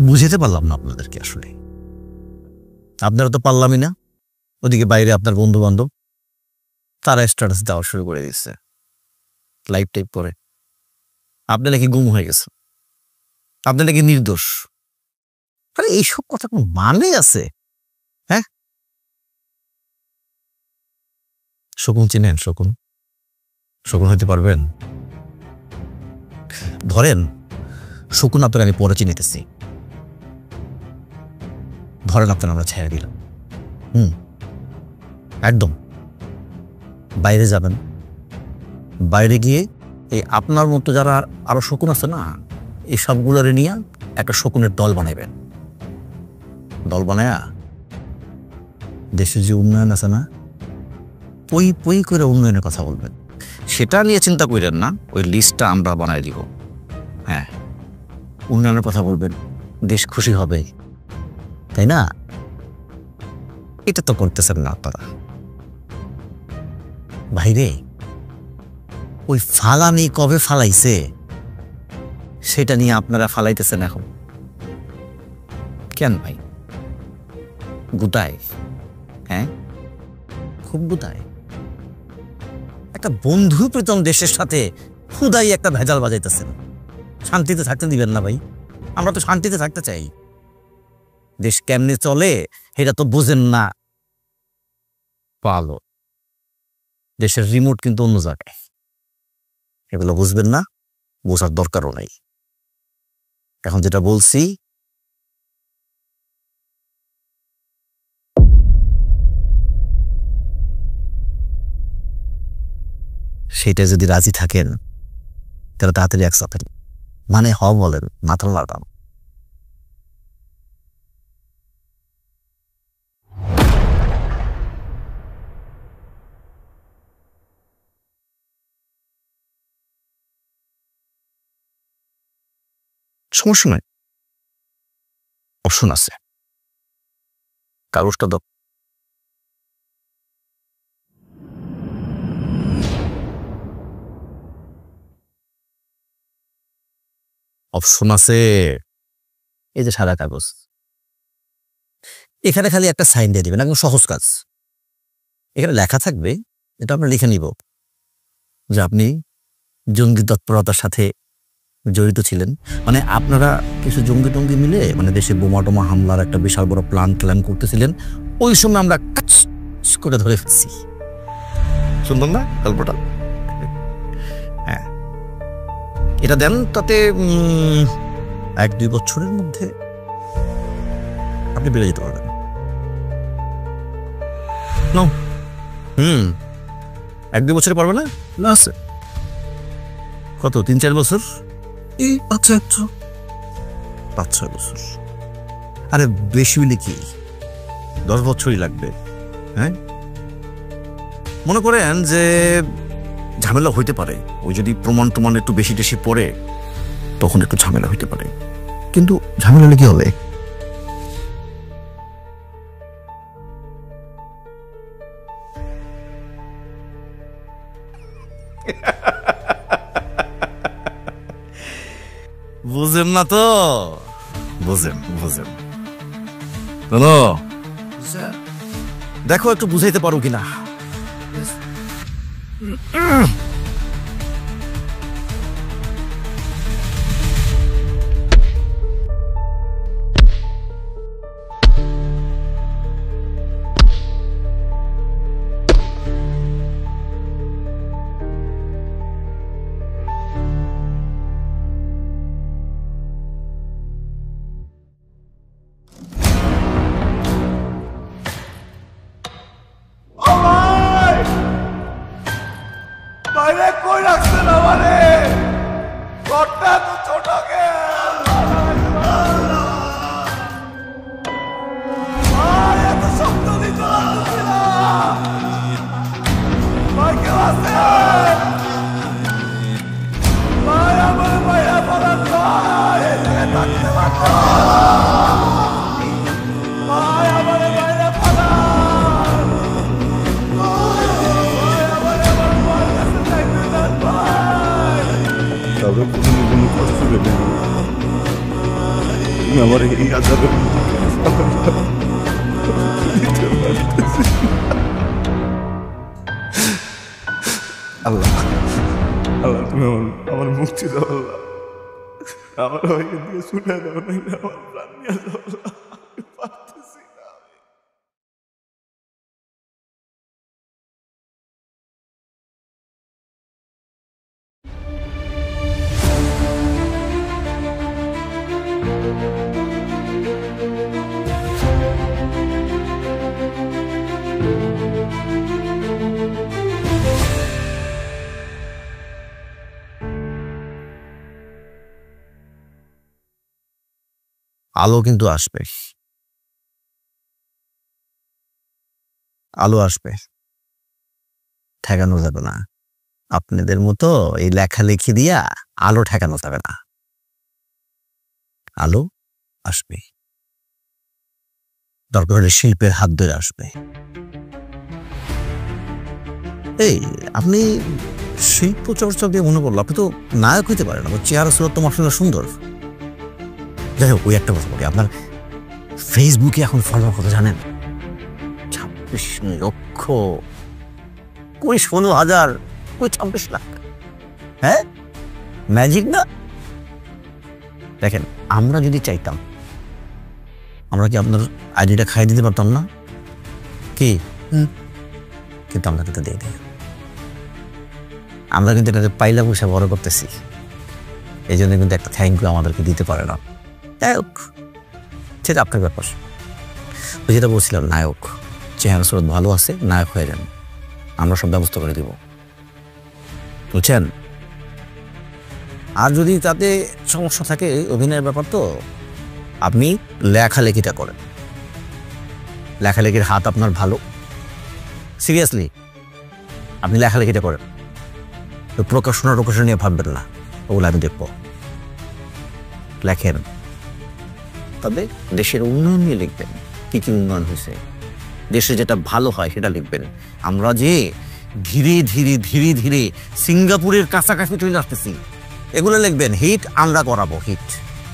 বুঝতে পারলাম না আপনাদেরকে, আসলে আপনারা তো পারলামই না। ওদিকে বাইরে আপনার বন্ধু বান্ধব তারা স্ট্যাটাস দেওয়া শুরু করে দিচ্ছে, লাইভ টাইপ করে। আপনি নাকি গুম হয়ে গেছেন, আপনি নাকি নির্দোষ। আরে এইসব কথা কোন মানে আছে? হ্যাঁ, শকুন চিনেন? শকুন, শকুন হইতে পারবেন? ধরেন শকুন আপনাকে আমি পরে চিনিতেছি, ধরেন আপনার আমরা ছেড়ে দিলাম, একদম বাইরে যাবেন, বাইরে গিয়ে এই আপনার মতো যারা আরো শকুন আছে না, এই সবগুলোরে নিয়ে একটা শকুনের দল বানাইবেন। দল বানায়া দেশের যে উন্নয়ন আছে না, পই পই করে উন্নয়নের কথা বলবেন। সেটা নিয়ে চিন্তা করেন না, ওই লিস্টটা আমরা বানাই দিব। হ্যাঁ, উন্নয়নের কথা বলবেন, দেশ খুশি হবে, তাই না? এটা তো করতেছেন না আপনারা। ভাইরে, ওই ফালানি কবে ফালাইছে সেটা নিয়ে আপনারা ফালাইতেছেন এখন। কেন ভাই? গুতায়, হ্যাঁ খুব গুতায়। একটা বন্ধু প্রীতম দেশের সাথে খুদাই একটা ভেজাল বাজাইতেছেন। শান্তিতে থাকতে দিবেন না ভাই, আমরা তো শান্তিতে থাকতে চাই। দেশ কেমনে চলে এটা তো বুঝেন না। পালো, দেশের রিমোট কিন্তু অন্য জায়গায়, এগুলো বুঝবেন না, বোঝার দরকারও নাই। এখন যেটা বলছি সেটা যদি রাজি থাকেন তাহলে তাড়াতাড়ি একসাথে মানে হ বলেন, মাথা লাগাম। সমস্যা নয়, অপশন আছে, কাগজটা দাও। অপশন আছে, এই যে সাদা কাগজ, এখানে খালি একটা সাইন দিয়ে দিবেন, একদম সহজ কাজ। এখানে লেখা থাকবে, এটা আমরা লিখে নিব যে আপনি জঙ্গি তৎপরতার সাথে জড়িত ছিলেন। মানে আপনারা কিছু জঙ্গি টঙ্গি মিলে মানে দেশে বোমা টোমা হামলার একটা বিশাল বড় প্ল্যান করতেছিলেন। ওই সময় আমরা কাচ করে ধরে ফেলছি। সুন্দর না গল্পটা? হ্যাঁ, এটা দেন, তাতে 1-2 বছরের মধ্যে আপনি বেড়ে যেতে পারবেন। 1-2 বছরে পারবে না? না আছে। কত 3-4 বছর? এই 5-6 বছর। আরে বেশি হইলে কি 10 বছরই লাগবে। হ্যাঁ, মনে করেন যে ঝামেলা হইতে পারে, ওই যদি প্রমাণ একটু বেশি টেশি পড়ে তখন একটু ঝামেলা হইতে পারে, কিন্তু ঝামেলা হলে কি হবে? বুঝেন না তো? বুঝেন দেখো একটু বুঝাইতে পারো কিনা। বাইরে কই রাখছেন আমারে? ঘরটা তো ছোট গে। ভাই এত শব্দ দিতে পারতেছি না। ভাই কেউ আছেন? ভাই আমার বাইরে পড়ান ভাই, এই জায়গায় থাকতে পারতো। ভাই আমার বাইরে পড়ান। তবে কোনো কষ্ট দেবে না। তুমি আমার এই আজাবের আল্লাহ আল্লাহ তুমি আমার মুক্তি দাও আল্লাহ, আমার ভাইকে দিয়ে শুনে দাও, নাইলে আমার প্রাণ নিয়ে যাও আল্লাহ। আমি পারতেছি না। আলো কিন্তু আসবে, আলো আসবে, ঠেকানো যাবে না। আপনাদের মতো এই লেখালেখি দিয়া আলো ঠেকানো যাবে না। আলো আসবে, দরকার হলে শিল্পের হাত ধরে আসবে। এই আপনি শিল্প চর্চা দিয়ে মনে পড়লো, আপনি তো নায়ক হইতে পারেন, আপনার চেহারা সুরত তো মাসাল্লাহ সুন্দর। যাই হোক, ওই একটা কথা বলি, আপনার ফেসবুকে এখন ফলোয়ার কত জানেন? 26 লক্ষ, কই 16,000, কই 26 লাখ। হ্যাঁ, ম্যাজিক না? দেখেন, আমরা যদি চাইতাম আমরা কি আপনার আইডিটা খাই দিতে পারতাম না কি? কিন্তু আমরা কিন্তু দিয়ে দিই। আমরা কিন্তু এটাকে পাইলা পয়সা বড় করতেছি, এই জন্য কিন্তু একটা থ্যাংক ইউ আমাদেরকে দিতে পারে না। যাই হোক, সেটা আপনার ব্যাপার। ওই যেটা বলছিলাম, নায়ক, চেহারা সুরত ভালো আছে, নায়ক হয়ে যান, আমরা সব ব্যবস্থা করে দিব, বুঝছেন? আর যদি তাতে সমস্যা থাকে, অভিনয়ের ব্যাপার তো, আপনি লেখালেখিটা করেন, লেখালেখির হাত আপনার ভালো, সিরিয়াসলি আপনি লেখালেখিটা করেন। তো প্রকাশনা নিয়ে ভাববেন না, ওগুলো আমি দেখব। লেখেন, তবে দেশের উন্নয়ন নিয়ে লিখবেন, কি কি উন্নয়ন হয়েছে, দেশে যেটা ভালো হয় সেটা লিখবেন। আমরা যে ধীরে ধীরে ধীরে ধীরে সিঙ্গাপুরের কাছাকাছি চলে আসতেছি, এগুলো লিখবেন। হিট আমরা করাবো, হিট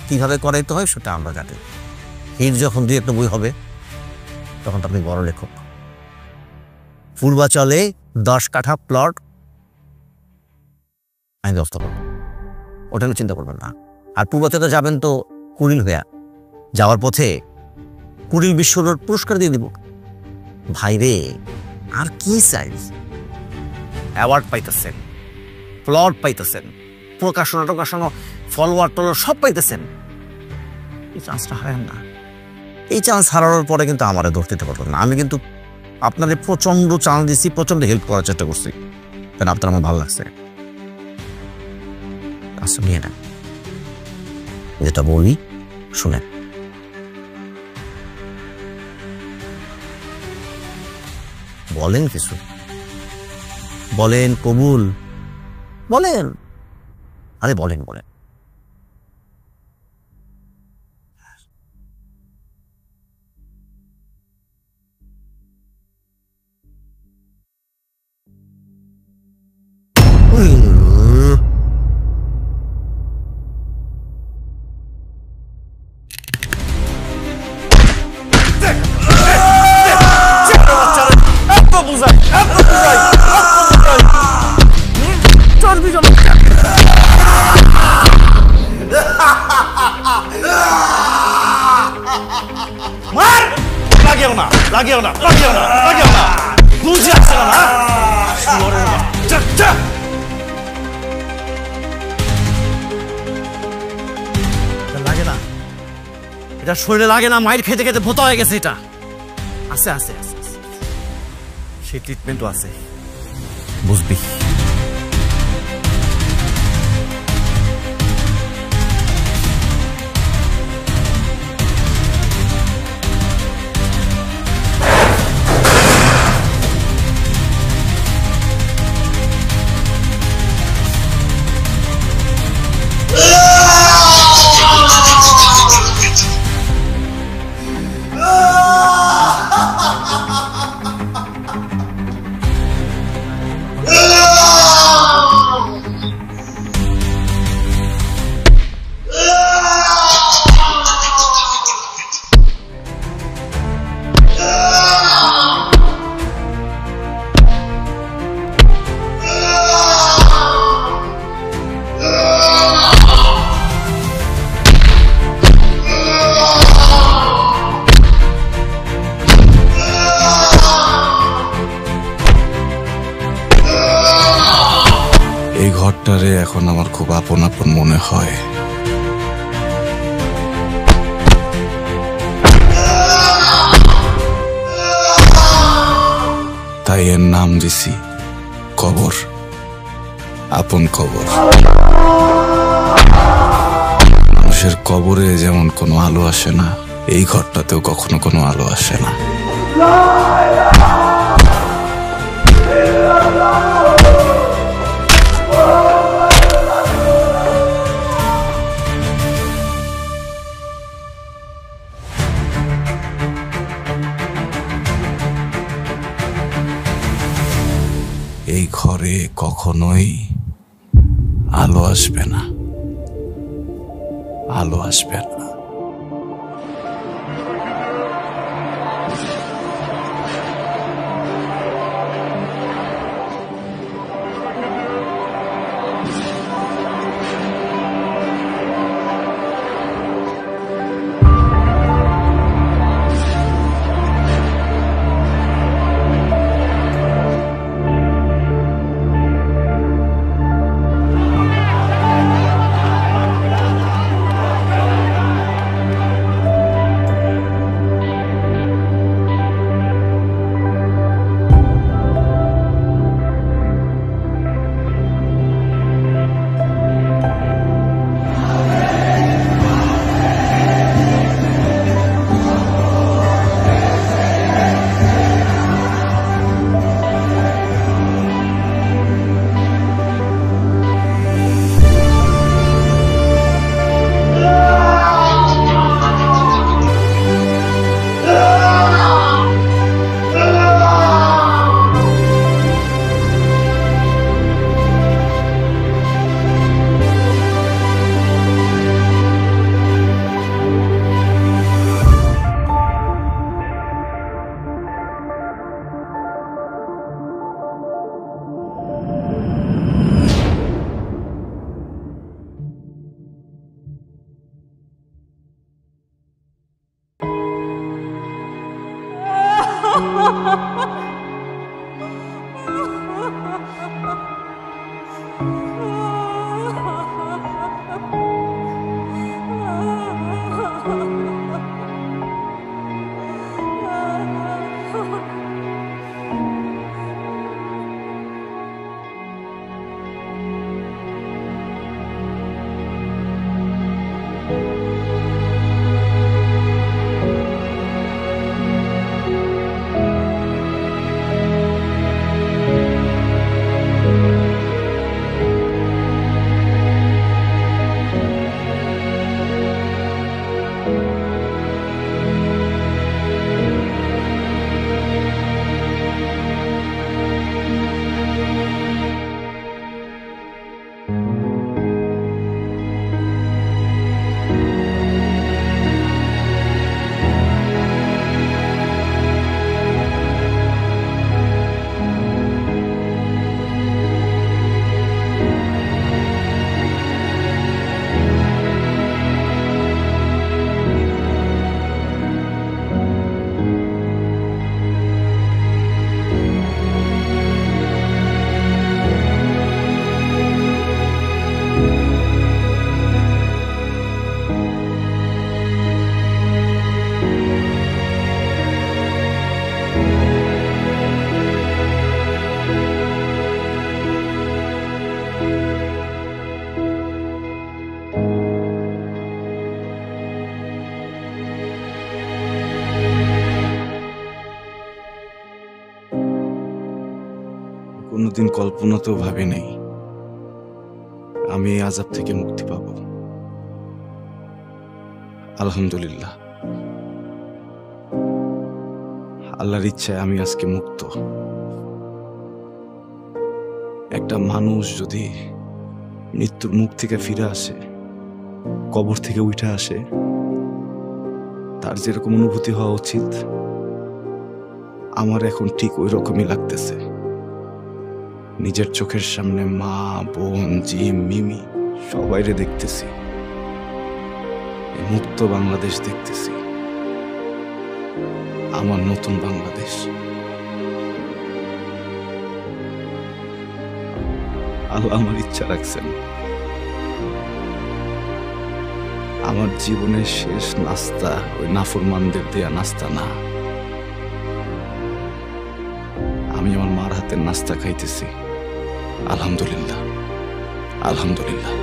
কিভাবে করাইতে হয় সেটা আমরা জানি। হিট যখন 2-1 বই হবে তখন তো আপনি বড় লেখক। পূর্বাচলে 10 কাঠা প্লট আমি ব্যবস্থা করবো, ওটা নিয়ে চিন্তা করবেন না। আর পূর্বাচলে যাবেন তো কুড়িল হইয়া, যাওয়ার পথে কুড়িল বিশ্ব রোড পুরস্কার দিয়ে দিব। ভাইরে, আর কি চাই? অ্যাওয়ার্ড পাইতেছেন, প্লট পাইতেছেন, প্রকাশনা ফলোয়ার টলোয়ার সব পাইতেছেন। এই চান্সটা হারান না। এই চান্স হারানোর পরে কিন্তু আমারে ধরতে দিতে পারবেন না। আমি কিন্তু আপনাদের প্রচন্ড চান্স দিচ্ছি, প্রচন্ড হেল্প করার চেষ্টা করছি, কারণ আপনার আমার ভালো লাগছে। কিছু নিয়ে নেন, যেটা বলি শুনেন। বলেন কিছু, বলেন কবুল, বলেন, আরে বলেন বলেন। লাগিও না, লাগিও না, লাগিও না, বুঝে আসছে না। লাগে না, এটা শরীরে লাগে না, মায়ের খেতে খেতে ভোতা হয়ে গেছে। এটা আছে আছে আছে, সেই ট্রিটমেন্টও আছে, বুঝবি। এই ঘরটারে এখন আমার খুব আপন আপন মনে হয়। তাই এর নাম দিছি কবর, আপন কবর। মানুষের কবরে যেমন কোনো আলো আসে না, এই ঘরটাতেও কখনো কোনো আলো আসে না। এই ঘরে কখনোই আলো আসবে না, আলো আসবে না। কোনোদিন কল্পনাতেও ভাবি নাই আমি এই আযাব থেকে মুক্তি পাব। আলহামদুলিল্লাহ, আল্লাহর ইচ্ছায় আমি আজকে মুক্ত। একটা মানুষ যদি মৃত্যুর মুখ থেকে ফিরে আসে, কবর থেকে উঠে আসে, তার যেরকম অনুভূতি হওয়া উচিত আমার এখন ঠিক ওই রকমই লাগতেছে। নিজের চোখের সামনে মা, বোন, জিম, মিমি সবাইরে দেখতেছি, মুক্ত বাংলাদেশ দেখতেছি, আমার নতুন বাংলাদেশ। আল্লাহ আমার ইচ্ছা রাখছেন আমার জীবনের শেষ নাস্তা ওই নাফরমানদের দেয়া নাস্তা না, আমি আমার মার হাতের নাস্তা খাইতেছি। আলহামদুলিল্লাহ, আলহামদুলিল্লাহ।